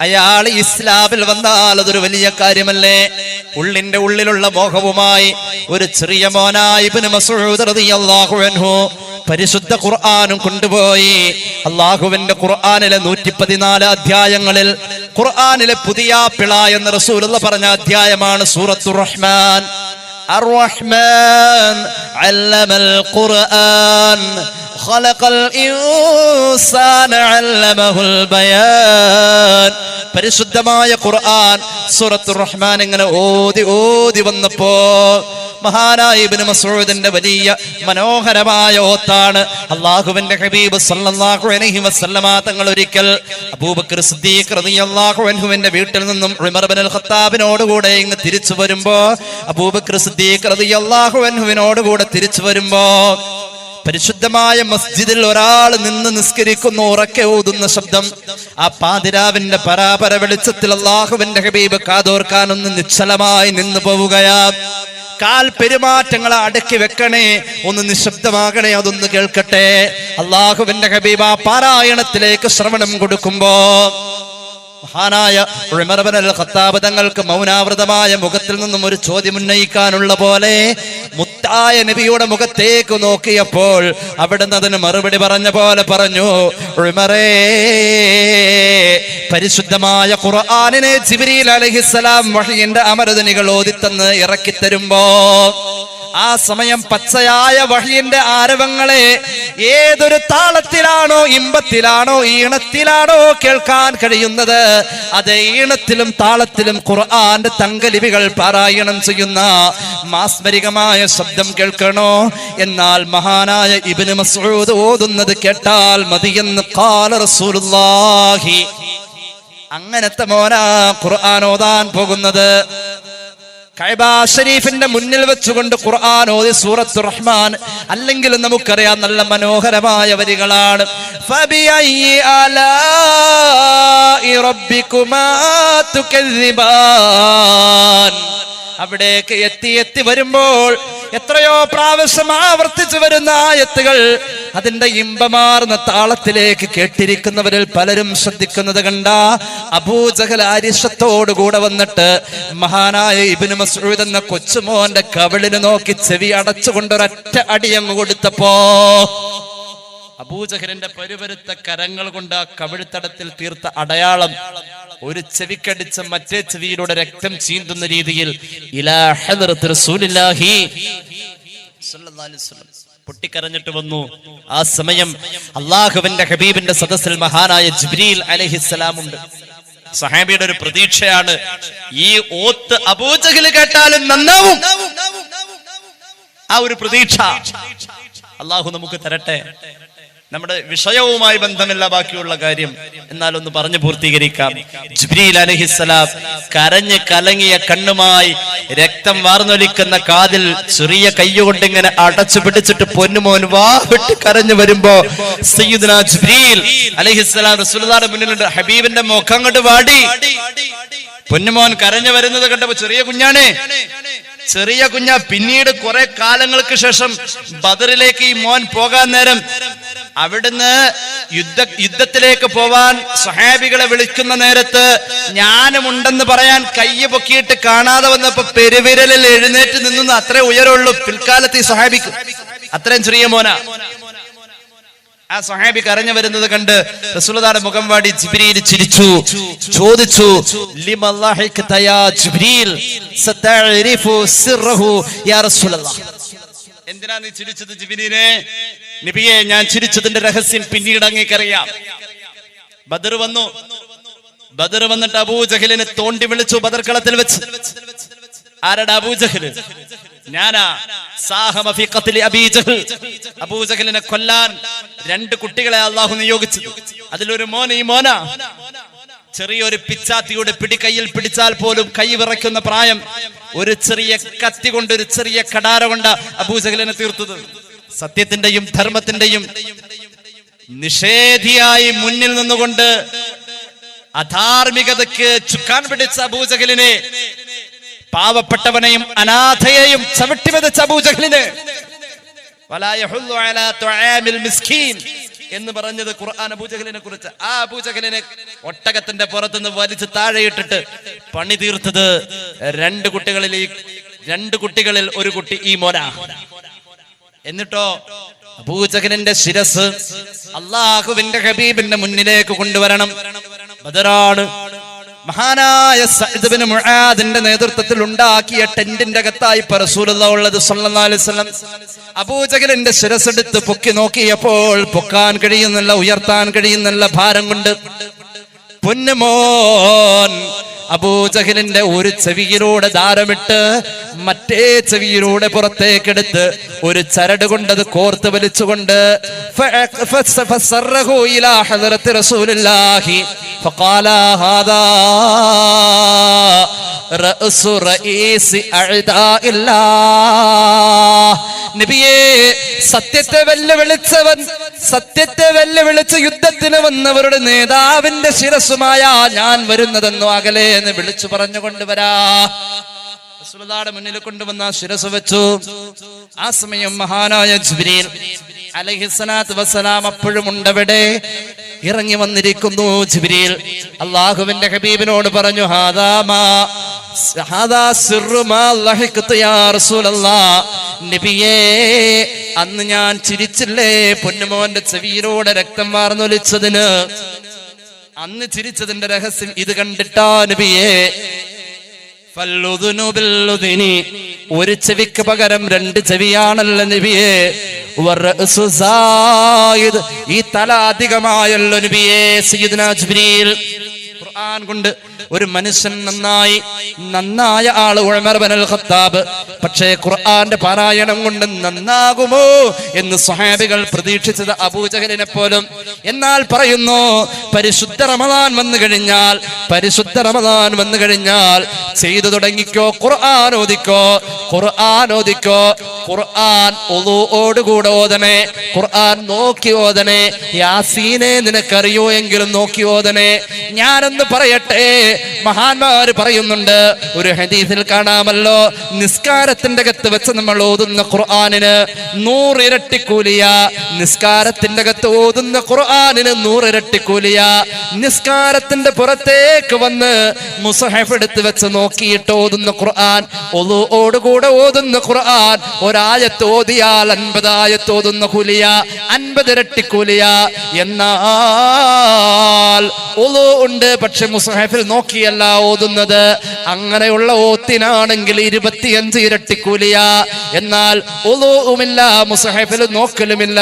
അയാൾ ഇസ്ലാമിൽ വന്നാൽ അതൊരു വലിയ കാര്യമല്ലേ? ഉള്ളിന്റെ ഉള്ളിലുള്ള മോഹവുമായി ഒരു ചെറിയ മോനായ ഇബ്നു മസ്ഊദ് റളിയല്ലാഹു അൻഹു പരിശുദ്ധ ഖുർആനും കൊണ്ടുപോയി. അള്ളാഹുവിന്റെ ഖുർആനിലെ 114 അധ്യായങ്ങളിൽ ഖുർആനിലെ പുതിയ പിള എന്ന് റസൂലുള്ളാഹി പറഞ്ഞ അധ്യായമാണ് സൂറത്തുർ റഹ്മാൻ. الرحمن علم القرآن خلق الإنسان علمه البيان. പരിശുദ്ധമായ ഖുർആൻ സൂറത്തുർ റഹ്മാൻ ഇങ്ങനെ ഓതി വന്നപ്പോ മഹാനായ ഇബ്നു മസ്ഊദിന്റെ വലിയ മനോഹരമായ ഓത്താണ്. അല്ലാഹുവിന്റെ ഹബീബ് സല്ലല്ലാഹു അലൈഹി വസല്ലമ തങ്ങൾ ഒരിക്കൽ അബൂബക്കർ സിദ്ദീഖ് റളിയല്ലാഹു അൻഹുവിന്റെ വീട്ടിൽ നിന്നും ഉമർ ഇബ്നുൽ ഖത്താബിനോട് കൂടെ ഇങ്ങ് തിരിച്ചു വരുമ്പോ അബൂബക്കർ സിദ്ദീഖ് റളിയല്ലാഹു അൻഹുവിനോട് കൂടെ തിരിച്ചു വരുമ്പോ പരിശുദ്ധമായ മസ്ജിദിൽ ഒരാൾ നിന്ന് നിസ്കരിക്കുന്നു, ഉറക്കെ ഓതുന്ന ശബ്ദം. ആ പാതിരാവിന്റെ പരാപര വെളിച്ചത്തിൽ അല്ലാഹുവിന്റെ ഹബീബ് കാതോർക്കാനൊന്ന് നിശ്ചലമായി നിന്നു പോവുകയാ. കാൽ പെരുമാറ്റങ്ങളെ അടക്കി വെക്കണേ, ഒന്ന് നിശബ്ദമാകണേ, അതൊന്ന് കേൾക്കട്ടെ. അള്ളാഹുവിന്റെ ഹബീബ പാരായണത്തിലേക്ക് ശ്രവണം കൊടുക്കുമ്പോ മഹാനായ ഉമർ ഇബ്നുൽ ഖത്താബ് തങ്ങൾക്ക് മൗനാവൃതമായ മുഖത്തിൽ നിന്നും ഒരു ചോദ്യം ഉന്നയിക്കാനുള്ള പോലെ മുത്തായ നബിയുടെ മുഖത്തേക്ക് നോക്കിയപ്പോൾ അവിടുന്ന് അതിന് മറുപടി പറഞ്ഞ പോലെ പറഞ്ഞു, ഉമറേ, പരിശുദ്ധമായ ഖുർആനിനെ ജിബ്രീൽ അലൈഹിസ്സലാം വഹയിന്റെ അമരധ്വനികൾ ഓതിത്തന്ന് ഇറക്കിത്തരുമ്പോ ആ സമയം പച്ചയായ വഹയിന്റെ ആരവങ്ങളെ ഏതൊരു താളത്തിലാണോ, ഇമ്പത്തിലാണോ, ഈണത്തിലാണോ കേൾക്കാൻ കഴിയുന്നത്, അതേ ഈണത്തിലും താളത്തിലും ഖുർആന്റെ തങ്കലിപികൾ പാരായണം ചെയ്യുന്ന മാസ്മരികമായ ശബ്ദം കേൾക്കണോ? എന്നാൽ മഹാനായ ഇബ്നു മസ്ഊദ് ഓതുന്നത് കേട്ടാൽ മതിയെന്ന് ഖാല റസൂലുള്ളാഹി. അങ്ങനത്തെ മോനാ ഖുർആൻ ഓതാൻ പോകുന്നത്. കഅബ ശരീഫിന്റെ മുന്നിൽ വെച്ചുകൊണ്ട് ഖുർആൻ ഓതി സൂറത്തുർ റഹ്മാൻ. അല്ലെങ്കിൽ നമുക്കറിയാം നല്ല മനോഹരമായ വരികളാണ്. ഫബിഅയ്യി ആലാഇ റബ്ബികുമാ തുകദ്ദിബാൻ. അവിടേക്ക് എത്തി വരുമ്പോൾ എത്രയോ പ്രാവശ്യം ആവർത്തിച്ചു വരുന്ന ആയത്തുകൾ അതിന്റെ ഇമ്പമാർന്ന താളത്തിലേക്ക് കേട്ടിരിക്കുന്നവരിൽ പലരും ശ്രദ്ധിക്കുന്നത് കണ്ട അബൂജഹൽ അരിശത്തോടു കൂടെ വന്നിട്ട് മഹാനായ ഇബ്നു മസ്ഊദ് എന്ന കൊച്ചുമോന്റെ കവിളിന് നോക്കി ചെവി അടച്ചുകൊണ്ടൊരൊറ്റ അടിയങ്ങ് കൊടുത്തപ്പോ അബൂജഹലിന്റെ പരുപരുത്ത കരങ്ങൾ കൊണ്ട് ആ കവിൾത്തടത്തിൽ തീർത്ത അടയാളം ഒരു ചെവിക്കടിച്ച് മറ്റേ ചെവിയിലൂടെ രക്തം ചീന്തുന്ന രീതിയിൽ ഇലാ ഹദ്റത്ത് റസൂലുള്ളാഹി സ്വല്ലല്ലാഹു അലൈഹി വസല്ലം പൊട്ടിക്കരഞ്ഞിട്ട് വന്നു. ആ സമയം അള്ളാഹുവിന്റെ ഹബീബിന്റെ സദസ്സിൽ മഹാനായ ജിബ്രീൽ അലൈഹിസ്സലാം ഉണ്ട്. സഹാബിയുടെ ഒരു പ്രതീക്ഷയാണ്, ഈ ഓത്ത് അബൂജഹൽ കേട്ടാലും നന്നാവും. ആ ഒരു പ്രതീക്ഷ അള്ളാഹു നമുക്ക് തരട്ടെ. നമ്മുടെ വിഷയവുമായി ബന്ധമില്ല ബാക്കിയുള്ള കാര്യം, എന്നാലൊന്ന് പറഞ്ഞു പൂർത്തീകരിക്കാം. ജിബ്രീൽ അലൈഹിസ്സലാം കരഞ്ഞ് കലങ്ങിയ കണ്ണുമായി രക്തം വാർന്നൊലിക്കുന്ന കാതിൽ ചെറിയ കൈകൊണ്ട് ഇങ്ങനെ അടച്ചു പിടിച്ചിട്ട് പൊന്നുമോൻ വാ വിട്ട് കരഞ്ഞു വരുമ്പോ സയ്യിദുനാ ജിബ്രീൽ അലൈഹിസ്സലാം റസൂലുള്ളാഹിയുടെ മുന്നിലുണ്ട്. ഹബീബിന്റെ മുഖം കൊണ്ട് വാടി. പൊന്നുമോൻ കരഞ്ഞു വരുന്നത് കണ്ടപ്പോ ചെറിയ കുഞ്ഞ പിന്നീട് കുറെ കാലങ്ങൾക്ക് ശേഷം ബദറിലേക്ക് ഈ മോൻ പോകാൻ നേരം അവിടുന്ന് യുദ്ധത്തിലേക്ക് പോവാൻ സ്വഹാബികളെ വിളിക്കുന്ന നേരത്ത് ഞാനുമുണ്ടെന്ന് പറയാൻ കയ്യ് പൊക്കിയിട്ട് കാണാതെ വന്നപ്പോ പെരുവിരലിൽ എഴുന്നേറ്റ് നിന്നു. അത്രേ ഉയരമുള്ളൂ പിൽക്കാലത്ത് ഈ സ്വഹാബിക്ക്. അത്രയും ചെറിയ മോന. ആ സ്വഹാബി കരഞ്ഞു വരുന്നത് കണ്ട് റസൂലുള്ളാഹിയുടെ മുഖം വാടി ജിബ്രീൽ ചിരിച്ചു, ചോദിച്ചു, ലിമല്ലാഹിക യാ ജിബ്രീൽ സതഅരിഫു സിർറഹു യാ റസൂലല്ലാഹ്. എന്തിനാ നീ ചിരിച്ചത് ജിബ്രീലേ? നബിയെ, ഞാൻ ചിരിച്ചതിന്റെ രഹസ്യം പിന്നീട് അങ്ങേക്കറിയാം. ബദർ വന്നിട്ട് അബൂജഹലിനെ തോണ്ടി വിളിച്ചു ബദർ വെച്ച്. ആരടാ അബൂജഹല്? ഞാനാ. സാഹമ ഫീ ഖത്ലി അബീ ജഹൽ. അബൂജഹലിനെ കൊല്ലാൻ 2 കുട്ടികളെ അല്ലാഹു നിയോഗിച്ചു. അതിലൊരു മോൻ ഈ മോന. ചെറിയൊരു പിച്ചാത്തിയുടെ പിടി കയ്യിൽ പിടിച്ചാൽ പോലും കൈ വിറയ്ക്കുന്ന പ്രായം. ഒരു ചെറിയ കത്തി കൊണ്ട്, ഒരു ചെറിയ കടാര കൊണ്ട് അബൂജഹലിനെ തീർത്തത്. സത്യത്തിന്റെയും ധർമ്മത്തിന്റെയും നിഷേധിയായി മുന്നിൽ നിന്നുകൊണ്ട് അധാർമികതയ്ക്ക് ചുക്കാൻ പിടിച്ച അബൂജഹലിനെ, പാവപ്പെട്ടവനെയും അനാഥയെയും ചവിട്ടി വെച്ച അബൂജഹലിനെ, വലാ യഹുല്ലു അലാ തുആമിൽ മിസ്കീൻ എന്ന് പറഞ്ഞത് ഖുർആൻ അബൂജഹലിനെ കുറിച്ച്. ആ അബൂജഹലിനെ ഒട്ടകത്തിന്റെ പുറത്തുനിന്ന് വലിച്ച് താഴെയിട്ടിട്ട് പണി തീർത്തത് രണ്ട് കുട്ടികളിൽ ഒരു കുട്ടി ഈ മോന. എന്നിട്ടോ അബൂജഹലിന്റെ ശിരസ് അല്ലാഹുവിന്റെ ഹബീബിന്റെ മുന്നിലേക്ക് കൊണ്ടുവരണം. ബദറാണ്. മഹാനായ സഅദ് ഇബ്നു മുആദിന്റെ നേതൃത്വത്തിൽ ഉണ്ടാക്കിയ ടെന്റിന്റെ അകത്തായി റസൂലുള്ളാഹി ഉള്ളത് സ്വല്ലല്ലാഹു അലൈഹി വസല്ലം. അബൂജഹലിന്റെ ശിരസെടുത്ത് പൊക്കി നോക്കിയപ്പോൾ പൊക്കാൻ കഴിയുന്നില്ല, ഉയർത്താൻ കഴിയുന്നില്ല ഭാരം കൊണ്ട്. പൊന്നുമോൻ അബൂജഹലിന്റെ ഒരു ചെവിയിലൂടെ ദാരമിട്ട് മറ്റേ ചെവിയിലൂടെ പുറത്തേക്കെടുത്ത് ഒരു ചരട് കൊണ്ടത് കോർത്ത് വലിച്ചുകൊണ്ട് നബിയേ, സത്യത്തെ വെല്ലുവിളിച്ചവൻ, സത്യത്തെ വെല്ലുവിളിച്ച് യുദ്ധത്തിന് വന്നവരുടെ നേതാവിന്റെ ശിരസുമായ ഞാൻ വരുന്നതെന്നോ അകലെ എന്ന് വിളിച്ചു പറഞ്ഞുകൊണ്ടുവരാ. റസൂലുള്ളാഹിയുടെ മുന്നിൽ കൊണ്ടുവന്ന ശിരസ് വെച്ചു. ആ സമയം മഹാനായ ജിബ്രീൽ അലൈഹിസ്സലാത്തു വസ്സലാം അപ്പോഴും ഉണ്ടവിടെ. ഇറങ്ങി വന്നിരിക്കുന്നു ജിബ്രീൽ. അല്ലാഹുവിന്റെ ഹബീബിനോട് പറഞ്ഞു, നബിയേ, അന്ന് ഞാൻ ചിരിച്ചില്ലേ പൊന്നുമോന്റെ ചെവിയിലൂടെ രക്തം വാർന്നൊലിച്ചതിന്? അന്ന് ചിരിച്ചതിന്റെ രഹസ്യം ഇത് കണ്ടിട്ടാ നബിയേ. ഒരു ചെവിക്ക് പകരം രണ്ട് ചെവിയാണല്ലോ നബിയേ. ഈ തല അധികമായല്ലോ നബിയേ. സയ്യിദുനാ ജിബ്രീൽ ഖുർആൻ കൊണ്ട് ഒരു മനുഷ്യൻ നന്നായ ആള് ഉമർ ഇബ്നുൽ ഖത്താബ്. പക്ഷേ ഖുർആന്റെ പാരായണം കൊണ്ട് നന്നാകുമോ എന്ന് സ്വഹാബികൾ പ്രതീക്ഷിച്ചത് അബൂജഹലിനെ പോലും. എന്നാൽ പറയുന്നു, പരിശുദ്ധ റമദാൻ വന്നു കഴിഞ്ഞാൽ ചെയ്തു തുടങ്ങിക്കോ, ഖുർആൻ ഓദിക്കോ. ഖുർആൻ ഒളുവോടുകൂടെ ഓതണേ, ഖുർആൻ നോക്കി ഓതണേ. യാസീനെ നിനക്കറിയോ എങ്കിലും നോക്കി ഓതണേ. ഞാനൊന്ന് പറയട്ടെ, മഹാന്മാര് പറയുന്നുണ്ട്, ഒരു ഹദീസിൽ കാണാമല്ലോ, നിസ്കാരത്തിന്റെ അകത്ത് വെച്ച് നമ്മൾ ഓതുന്ന ഖുർആനിന് 100 ഇരട്ടി കൂലിയ. നിസ്കാരത്തിന്റെ അകത്ത് ഓതുന്ന ഖുർആനിന് 100 ഇരട്ടി കൂലിയ. നിസ്കാരത്തിന്റെ പുറത്തേക്ക് വന്ന് മുസ്ഹഫ് എടുത്ത് വെച്ച് നോക്കിയിട്ട് ഓതുന്ന ഖുർആൻ, ഒളുവോടുകൂടെ ഓതുന്ന ഖുർആൻ, ഒരായത്ത് ഓതിയാൽ 50 ആയത്ത് ഓതുന്ന കൂലിയ, 50 ഇരട്ടി കൂലിയ. എന്നാൽ ഒളു ഉണ്ട്, പക്ഷെ മുസ്ഹഫിൽ നോക്കിയല്ല ഓതുന്നത്. അങ്ങനെയുള്ള ഓത്തിനാണെങ്കിൽ 25 ഇരട്ടി കൂലിയ. എന്നാൽ ഒളുവുമില്ല, മുസ്ഹഫിൽ നോക്കലുമില്ല,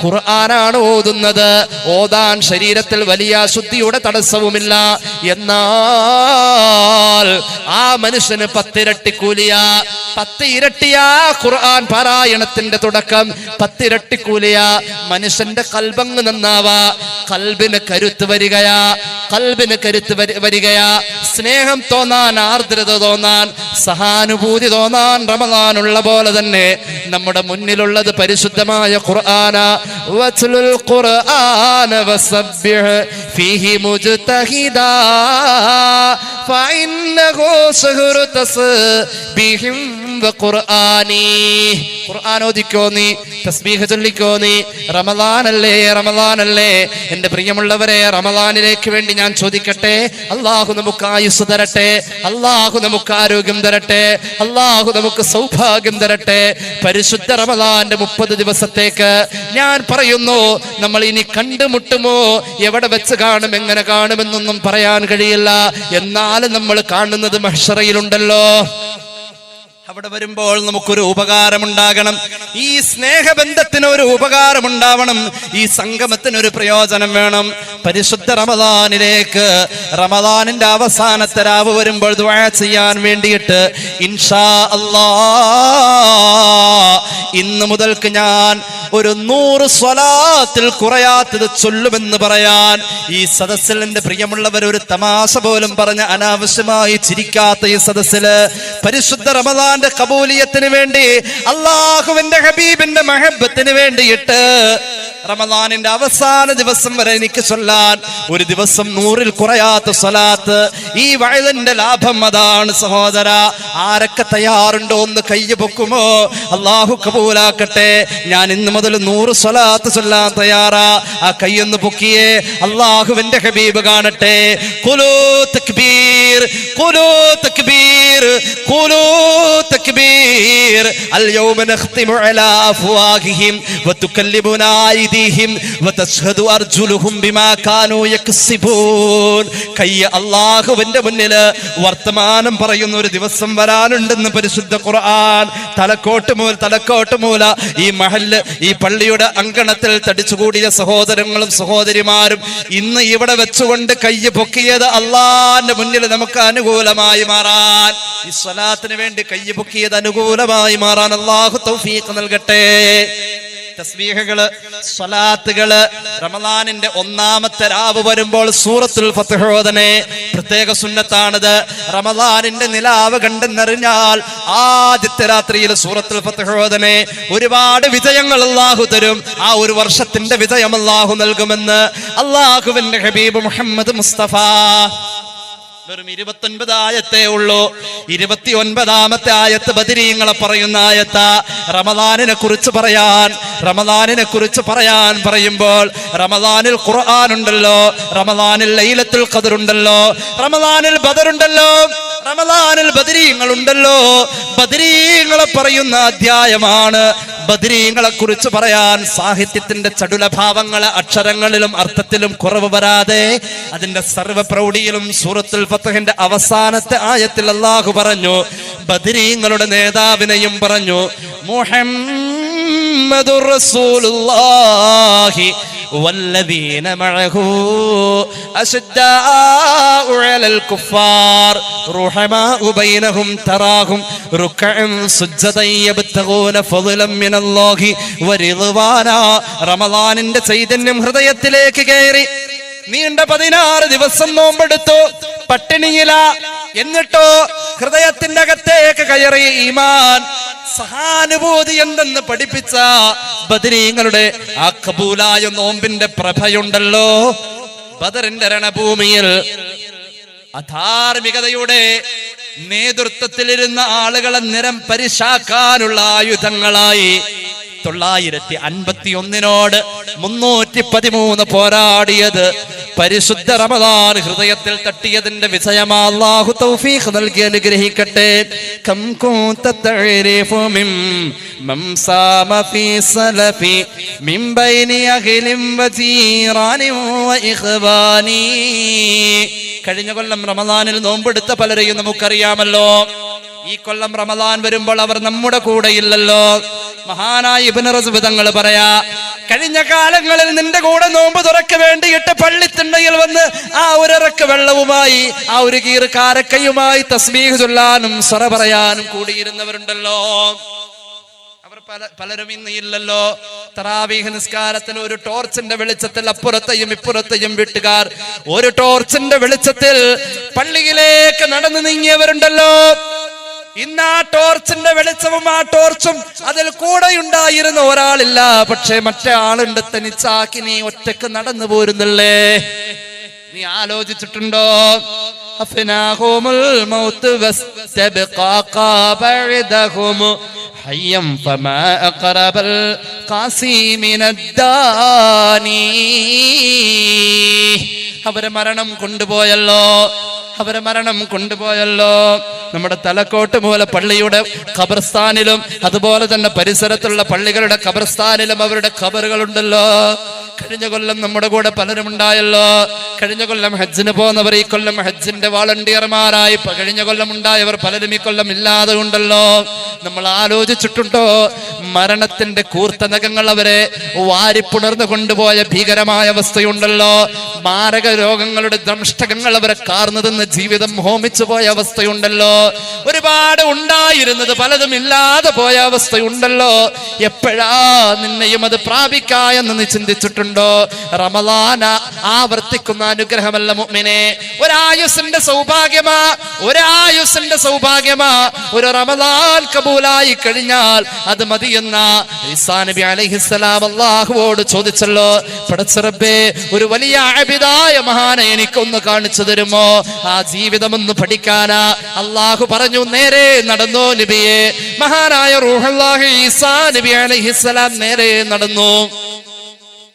ഖുർആനാണ് ഓതുന്നത്. ഓതാൻ ശരീരത്തിൽ വലിയ ശുദ്ധിയുടെ തടസ്സവുമില്ല. എന്നാൽ ആ മനുഷ്യന് 10 ഇരട്ടി കൂലിയ. 10 ഇരട്ടിയാ ഖുർആൻ പാരായണത്തിന്റെ തുടക്കം. 10 ഇരട്ടി കൂലിയ. മനുഷ്യന്റെ കൽബങ്ങ് നന്നാവാ, കൽബിന് കരുത്ത് വരികയാ, സ്നേഹം തോന്നാൻ, ആർദ്രത തോന്നാൻ, സഹാനുഭൂതി തോന്നാൻ റമദാനുള്ള പോലെ തന്നെ നമ്മുടെ മുന്നിലുള്ളത് പരിശുദ്ധമായ ഖുർആന. വത്ലുൽ ഖുർആന വസബ്ബിഹ് ഫീഹി മുജ്തഹിദാ ഫഇന്നഹു ശഹ്റു തസ്ബീഹിൻ വഖുർആനി. ഖുർആൻ ഓദിക്കോ നീ, തസ്ബീഹ് ചൊല്ലിക്കോ നീ. റമദാനല്ലേ എന്റെ പ്രിയമുള്ളവരെ, റമദാനിലേക്ക് വേണ്ടി ഞാൻ ചോദിക്കട്ടെ, അല്ലാഹു നമുക്ക് ആയുസ് തരട്ടെ, അല്ലാഹു നമുക്ക് ആരോഗ്യം തരട്ടെ, അല്ലാഹു നമുക്ക് സൗഭാഗ്യം തരട്ടെ. പരിശുദ്ധ റമദാന്റെ 30 ദിവസത്തേക്ക് ഞാൻ പറയുന്നു, നമ്മൾ ഇനി കണ്ടുമുട്ടുമോ, എവിടെ വെച്ച് കാണും, എങ്ങനെ കാണുമെന്നൊന്നും പറയാൻ കഴിയില്ല. എന്നാലും നമ്മൾ കാണുന്നത് മഹ്ശറയിലുണ്ടല്ലോ. അവിടെ വരുമ്പോൾ നമുക്കൊരു ഉപകാരമുണ്ടാകണം. ഈ സ്നേഹബന്ധത്തിന് ഒരു ഉപകാരമുണ്ടാവണം. ഈ സംഗമത്തിനൊരു പ്രയോജനം വേണം. പരിശുദ്ധ റമദാനിലേക്ക്, റമദാനിന്റെ അവസാനത്തെ രാവ് വരുമ്പോൾ ദുആ ചെയ്യാൻ വേണ്ടിയിട്ട് ഇൻഷാ അല്ലാഹ് ഇന്ന് മുതൽക്ക് ഞാൻ ഒരു 100 സ്വലാത്തിൽ കുറയാത്തത് ചൊല്ലുമെന്ന് പറയാൻ ഈ സദസ്സിൽ എന്റെ പ്രിയമുള്ളവർ ഒരു തമാശ പോലും പറഞ്ഞ അനാവശ്യമായി ചിരിക്കാത്ത ഈ സദസ്സില് പരിശുദ്ധ റമദാന്റെ കബൂലിയത്തിന് വേണ്ടി അള്ളാഹുവിന്റെ ഹബീബിന്റെ മഹബത്തിന് വേണ്ടിയിട്ട് റമദാനിന്റെ അവസാന ദിവസം വരെ എനിക്ക് ചൊല്ലാൻ ഒരു ദിവസം 100ൽ കുറയാത്ത സ്വലാത്ത്, ഈ വഅദിന്റെ ലാഭം അതാണ് സഹോദര. ആരൊക്കെ തയ്യാറുണ്ടോ ഒന്ന് കയ്യ് പൊക്കുമോ? അള്ളാഹു കബൂലാക്കട്ടെ. ഞാൻ ഇന്ന് മുതൽ 100 സ്വലാത്ത് ചൊല്ലാൻ തയ്യാറാ. ആ കയ്യൊന്ന് പൊക്കിയേ, അള്ളാഹുവിന്റെ ഹബീബ് കാണട്ടെ. ഖുലൂ തക്ബീർ, ഖുലൂ തക്ബീർ, ഖുലൂ തക്ബീർ. അൽ യൗമ നഖ്തിമു അലാ അഫ്വാഹിഹിം വതുകല്ലിമുനാ അയ്ദീഹിം വതശ്ഹദു അർജുലുഹും ബിമാ കാനൂ യക്സിബൂൻ. കയ്യ അല്ലാഹുവിന്റെ മുന്നിൽ വർത്തമാനം പറയുന്ന ഒരു ദിവസം വരാനുണ്ടെന്ന് പരിശുദ്ധ ഖുർആൻ. തലക്കോട്ട് മൂല ഈ മഹല്ല്, ഈ പള്ളിയുടെ അങ്കണത്തിൽ തടിച്ചുകൂടിയ സഹോദരങ്ങളും സഹോദരിമാരും ഇന്ന് ഇവിടെ വെച്ചുകൊണ്ട് കയ്യ് പൊക്കിയത് അള്ളാന്റെ മുന്നിൽ നമുക്ക് അനുകൂലമായി മാറാൻ, ഈ സ്വലാത്തിന് വേണ്ടി കയ്യ് പൊക്കിയത് അനുകൂലമായി മാറാൻ അള്ളാഹു തൗഫീഖ് നൽകട്ടെ. തസ്ബീഹുകള്, സ്വലാത്തുകള്, റമദാനിന്റെ 1ാമത്തെ രാവ് വരുമ്പോൾ സൂറത്തുൽ ഫത്ഹ് ഓതണേ. പ്രത്യേക സുന്നത്താണിത്. റമദാനിന്റെ നിലാവ് കണ്ടെന്നറിഞ്ഞാൽ ആദ്യത്തെ രാത്രിയിൽ സൂറത്തുൽ ഫത്ഹ് ഓതണേ. ഒരുപാട് വിജയങ്ങൾ അല്ലാഹു തരും. ആ ഒരു വർഷത്തിന്റെ വിജയം അല്ലാഹു നൽകുമെന്ന് അല്ലാഹുവിന്റെ ഹബീബ് മുഹമ്മദ് മുസ്തഫ. വെറും 29 ആയത്തേ ഉള്ളൂ. 29ാമത്തെ ആയത്ത് ബദരീങ്ങളെ പറയുന്ന ആയത്താ. റമദാനിനെ കുറിച്ച് പറയാൻ പറയുമ്പോൾ റമദാനിൽ ഖുർആൻ ഉണ്ടല്ലോ, റമദാനിൽ ലൈലത്തുൽ ഖദ്ർ ഉണ്ടല്ലോ, റമദാനിൽ ബദർ ഉണ്ടല്ലോ, റമദാനിൽ ബദരീങ്ങൾ ഉണ്ടല്ലോ. ബദരീങ്ങളെ പറയുന്ന അധ്യായമാണ്. ബദരീങ്ങളെ കുറിച്ച് പറയാൻ സാഹിത്യത്തിന്റെ ചടുലഭാവങ്ങളെ അക്ഷരങ്ങളിലും അർത്ഥത്തിലും കുറവ് വരാതെ അതിന്റെ സർവ്വ പ്രൗഢിയിലും സൂറത്തുൽ ഫത്ഹിന്റെ അവസാനത്തെ ആയത്തിൽ അല്ലാഹു പറഞ്ഞു. ബദരീങ്ങളുടെ നേതാവിനെയും പറഞ്ഞു. മുഹമ്മദുർ റസൂലുള്ളാഹി വല്ലദീന മഅഹു അശദ്ദാഉ അലൽ കുഫാർ റുഹമാഉ ബൈനഹും തറാഹും റുക്അൻ സുജ്ജദൻ യബ്തഗൂന ഫളലൻ മിനല്ലാഹി വറിദ്വാനാ. റമദാനിന്റെ ചൈതന്യം ഹൃദയത്തിലേക്ക് കയറി. നീണ്ട 16 ദിവസം നോമ്പെടുത്തു, പട്ടിണിയില. എന്നിട്ടോ ഹൃദയത്തിന്റെ അകത്തേക്ക് കയറി ഈമാൻ, സഹാനുഭൂതി എന്തെന്ന് പഠിപ്പിച്ച ബദരീങ്ങളുടെ ആ കബൂലായ നോമ്പിന്റെ പ്രഭയുണ്ടല്ലോ. ബദറിന്റെ രണഭൂമിയിൽ അധാർമികതയുടെ നേതൃത്വത്തിലിരുന്ന ആളുകളെ നിരം പരിശാക്കാനുള്ള ആയുധങ്ങളായി 951 313 പോരാടിയത് പരിശുദ്ധ റമദാൻ ഹൃദയത്തിൽ തട്ടിയതിന്റെ വിജയമാ. അല്ലാഹു തൗഫീഖ് നൽകി അനുഗ്രഹിക്കട്ടെ. കം കുന്ത തഅരിഫു മിൻ മംസാമ ഫീ സലഫി മിൻ ബൈനി അഖിലിൻ വജീറാനി വഇഖ്വാനി. കഴിഞ്ഞ കൊല്ലം റമദാനിൽ നോമ്പെടുത്ത പലരെയും നമുക്കറിയാമല്ലോ. ഈ കൊല്ലം റമദാൻ വരുമ്പോൾ അവർ നമ്മുടെ കൂടെ ഇല്ലല്ലോ. മഹാനായ ഇബ്നു റസ്ബ് തങ്ങൾ പറയാ, കഴിഞ്ഞ കാലങ്ങളിൽ നിന്റെ കൂടെ നോമ്പ് തുറക്ക വേണ്ടിയിട്ട് പള്ളിത്തിണ്ണയിൽ വന്ന് ആ ഒരിറക്ക് വെള്ളവുമായി, ആ ഒരു കീറ് കാരക്കയുമായി തസ്ബീഹ് ചൊല്ലാനും സറ പറയാനും കൂടിയിരുന്നവരുണ്ടല്ലോ. അവർ പലരും ഇന്ന് ഇല്ലല്ലോ. തറാവീഹ് നിസ്കാരത്തിന് ഒരു ടോർച്ചിന്റെ വെളിച്ചത്തിൽ അപ്പുറത്തെയും ഇപ്പുറത്തെയും വീട്ടുകാർ ഒരു ടോർച്ചിന്റെ വെളിച്ചത്തിൽ പള്ളിയിലേക്ക് നടന്നു നീങ്ങിയവരുണ്ടല്ലോ. ഇന്ന് ആ ടോർച്ചിന്റെ വെളിച്ചവും ആ ടോർച്ചും അതിൽ കൂടെ ഉണ്ടായിരുന്ന ഒരാളില്ല. പക്ഷെ മറ്റേ ആളുണ്ട്. തനിച്ചാക്കി നീ ഒറ്റക്ക് നടന്നു പോരുന്നില്ലേ? നീ ആലോചിച്ചിട്ടുണ്ടോ? അഫ്നാഹുമുൽ മൗത്ത് വസ്തബ്ഖാ ഖബഅദഹും ഹയ്യം ഫമാ അഖറബൽ ഖാസിമിനദ്ദാനി. അവരെ മരണം കൊണ്ടുപോയല്ലോ. നമ്മുടെ തലക്കോട്ട് മൂല പള്ളിയുടെ ഖബർസ്ഥാനിലും അതുപോലെ തന്നെ പരിസരത്തുള്ള പള്ളികളുടെ ഖബർസ്ഥാനിലും അവരുടെ ഖബറുകളുണ്ടല്ലോ. കഴിഞ്ഞ കൊല്ലം നമ്മുടെ കൂടെ പലരും ഉണ്ടായല്ലോ. കഴിഞ്ഞ കൊല്ലം ഹജ്ജിന് പോകുന്നവർ ഈ കൊല്ലം ഹജ്ജിന്റെ വോളണ്ടിയർമാരായി കഴിഞ്ഞ കൊല്ലം ഉണ്ടായവർ പലരും ഈ കൊല്ലം ഇല്ലാതെ ഉണ്ടല്ലോ. നമ്മൾ ആലോചിച്ചിട്ടുണ്ടോ? മരണത്തിന്റെ കൂർത്ത നഖങ്ങൾ അവരെ വാരിപ്പുണർന്നു കൊണ്ടുപോയ ഭീകരമായ അവസ്ഥയുണ്ടല്ലോ. മാരക രോഗങ്ങളുടെ ദംഷ്ടകങ്ങൾ അവരെ കാർന്നു തിന്ന് ജീവിതം ഹോമിച്ചു പോയ അവസ്ഥയുണ്ടല്ലോ, ഒരുപാട് ഉണ്ടായിരുന്നത് പലതും ഇല്ലാതെ പോയ അവസ്ഥയുണ്ടല്ലോ. എപ്പോഴാ നിന്നെയും അത് പ്രാപിക്കായെന്ന് നീ ചിന്തിച്ചിട്ടുണ്ടോ? റമളാന ആവർത്തിക്കുന്ന അനുഗ്രഹമല്ല മുഅ്മിനേ, ഒരായുസിന്റെ സൗഭാഗ്യമാ, ഒരായുസിന്റെ സൗഭാഗ്യമാ. ഒരു റമളാൻ കബൂലായി കഴിഞ്ഞാൽ അത് മതിയെന്ന ഈസാ നബി അലൈഹിസ്സലാം അല്ലാഹുവോട് ചോദിച്ചല്ലോ, പടച്ച റബ്ബേ, ഒരു വലിയ ആബിദായ മഹാനെ എനിക്കൊന്ന് കാണിച്ചു തരുമോ? ആ ജീവിതമൊന്ന് പഠിക്കാനാ. അല്ലാഹു പറഞ്ഞു, നേരെ നടന്നു നബിയെ. മഹാനായ റൂഹുല്ലാഹി ഈസാ നബി അലൈഹിസ്സലാം നേരെ നടന്നു.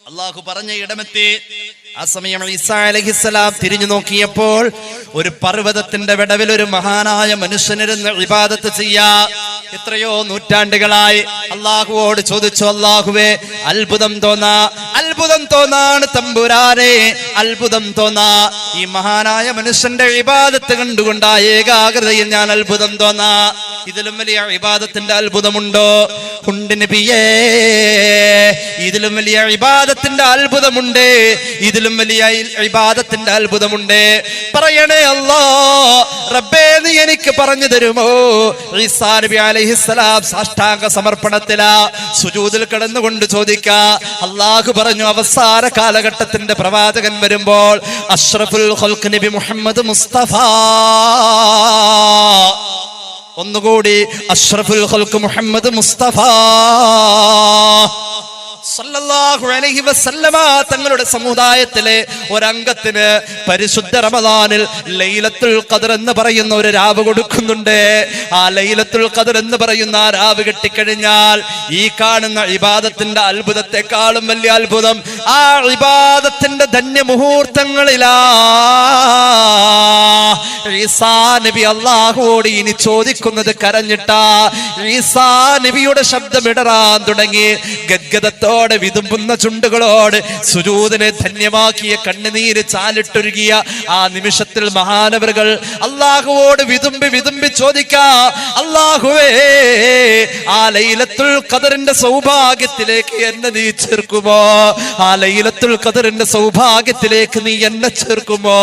അല്ലാഹു പറഞ്ഞ ഇടമെത്തി. ആ സമയം ഈസാ അലൈഹിസ്സലാം തിരിഞ്ഞു നോക്കിയപ്പോൾ ഒരു പർവ്വതത്തിന്റെ വിടവിൽ ഒരു മഹാനായ മനുഷ്യനിരുന്ന് ഇബാദത്ത് ചെയ്യാ. എത്രയോ നൂറ്റാണ്ടുകളായി അല്ലാഹുവോട് ചോദിച്ചു, അല്ലാഹുവേ, അത്ഭുതം തോന്നാണ് തമ്പുരാനെ, അത്ഭുതം തോന്നാ. ഈ മഹാനായ മനുഷ്യന്റെ ഇബാദത്ത് കണ്ടുകൊണ്ട് ആ ഏകാഗ്രതയിൽ ഞാൻ അത്ഭുതം തോന്നാ. ഇതിലും വലിയ ഇബാദത്തിന്റെ അത്ഭുതമുണ്ടോ? ഉണ്ട് നബിയേ, ഇതിലും വലിയ ഇബാദത്തിന്റെ അത്ഭുതമുണ്ട്, ഇതിലും വലിയ ഇബാദത്തിന്റെ അത്ഭുതമുണ്ട്. പറയണേ അല്ലാ, റബ്ബേ, നീ എനിക്ക് പറഞ്ഞു തരുമോ? ഈസാ നബി അലൈഹിസ്സലാം സാഷ്ടാംഗ സമർപ്പണത്തിലാ, സുജൂദിൽ കിടന്നുകൊണ്ട് ചോദിക്കാ. അല്ലാഹു പറഞ്ഞു, അവസാന കാലഘട്ടത്തിന്റെ പ്രവാചകൻ വരുമ്പോൾ അഷ്റഫുൽ ഖൽഖ് നബി മുഹമ്മദ് മുസ്തഫ, ഒന്നുകൂടി അഷ്റഫുൽ ഖൽഖ് മുഹമ്മദ് മുസ്തഫ സല്ലല്ലാഹു അലൈഹി വസല്ലമ തങ്ങളുടെ സമുദായത്തിലെ ഒരംഗത്തിന് പരിശുദ്ധ റമദാനിൽ ലൈലത്തുൽ ഖദ്ർ എന്ന് പറയുന്ന ഒരു രാവ് കൊടുക്കുന്നുണ്ട്. ആ ലൈലത്തുൽ ഖദ്ർ എന്ന് പറയുന്ന ആ രാവ് കിട്ടിക്കഴിഞ്ഞാൽ ഈ കാണുന്ന ഇബാദത്തിന്റെ അത്ഭുതത്തെക്കാളും വലിയ അത്ഭുതം ആ ഇബാദത്തിന്റെ ധന്യമുഹൂർത്തങ്ങളിലാ ഈസാ നബി അല്ലാഹുവോട് ഇനി ചോദിക്കുന്നത് കരഞ്ഞിട്ടാ. ഈസാ നബിയുടെ ശബ്ദമിടറാൻ തുടങ്ങി. ഗദ്ഗദത്തോടെ വിതുമ്പുന്ന ചുണ്ടുകളോട് സുജൂദിനെ ധന്യമാക്കിയ കണ്ണുനീര് ചാലിട്ടൊരുകിയ ആ നിമിഷത്തിൽ മഹാനവറുകൾ അല്ലാഹുവോട് വിതുമ്പി ചോദിക്കാ, അല്ലാഹുവേ, ആ ലൈലത്തുൽ ഖദറിന്റെ സൗഭാഗ്യത്തിലേക്ക് എന്നെ നീ ചേർക്കുമോ? ആ ലൈലത്തുൽ ഖദറിന്റെ സൗഭാഗ്യത്തിലേക്ക് നീ എന്നെ ചേർക്കുമോ?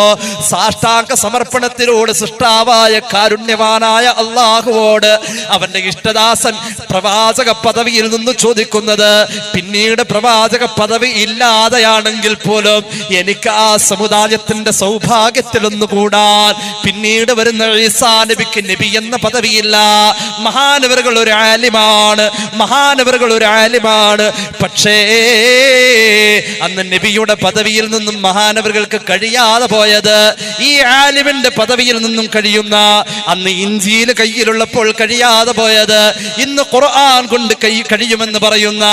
സാഷ്ടാംഗ സമർപ്പണത്തിലൂടെ സൃഷ്ടാവായ കാരുണ്യവാനായ അല്ലാഹുവോട് അവന്റെ ഇഷ്ടദാസൻ പ്രവാചക പദവിയിൽ നിന്ന് ചോദിക്കുന്നത്, പിന്നീട് പ്രവാചക പദവി ഇല്ലാതെയാണെങ്കിൽ പോലും എനിക്ക് ആ സമുദായത്തിന്റെ സൗഭാഗ്യത്തിലൊന്നു കൂടാൻ, പിന്നീട് വരുന്ന ഈസാ നബിക്ക് നബി എന്ന പദവിയില്ല. മഹാനവറുകൾ ഒരു ആലിമാണ്, മഹാനവറുകൾ ഒരു ആലിമാണ്. പക്ഷേ അന്ന് നബിയുടെ പദവിയിൽ നിന്നും മഹാനവറുകൾക്ക് കഴിയാതെ പോയത് ഈ ആലിമിന്റെ പദവിയിൽ നിന്നും കഴിയുന്ന, അന്ന് ഇഞ്ചീൽ കയ്യിലുള്ളപ്പോൾ കഴിയാതെ പോയത് ഇന്ന് ഖുർആൻ കൊണ്ട് കഴിയുമെന്ന് പറയുന്ന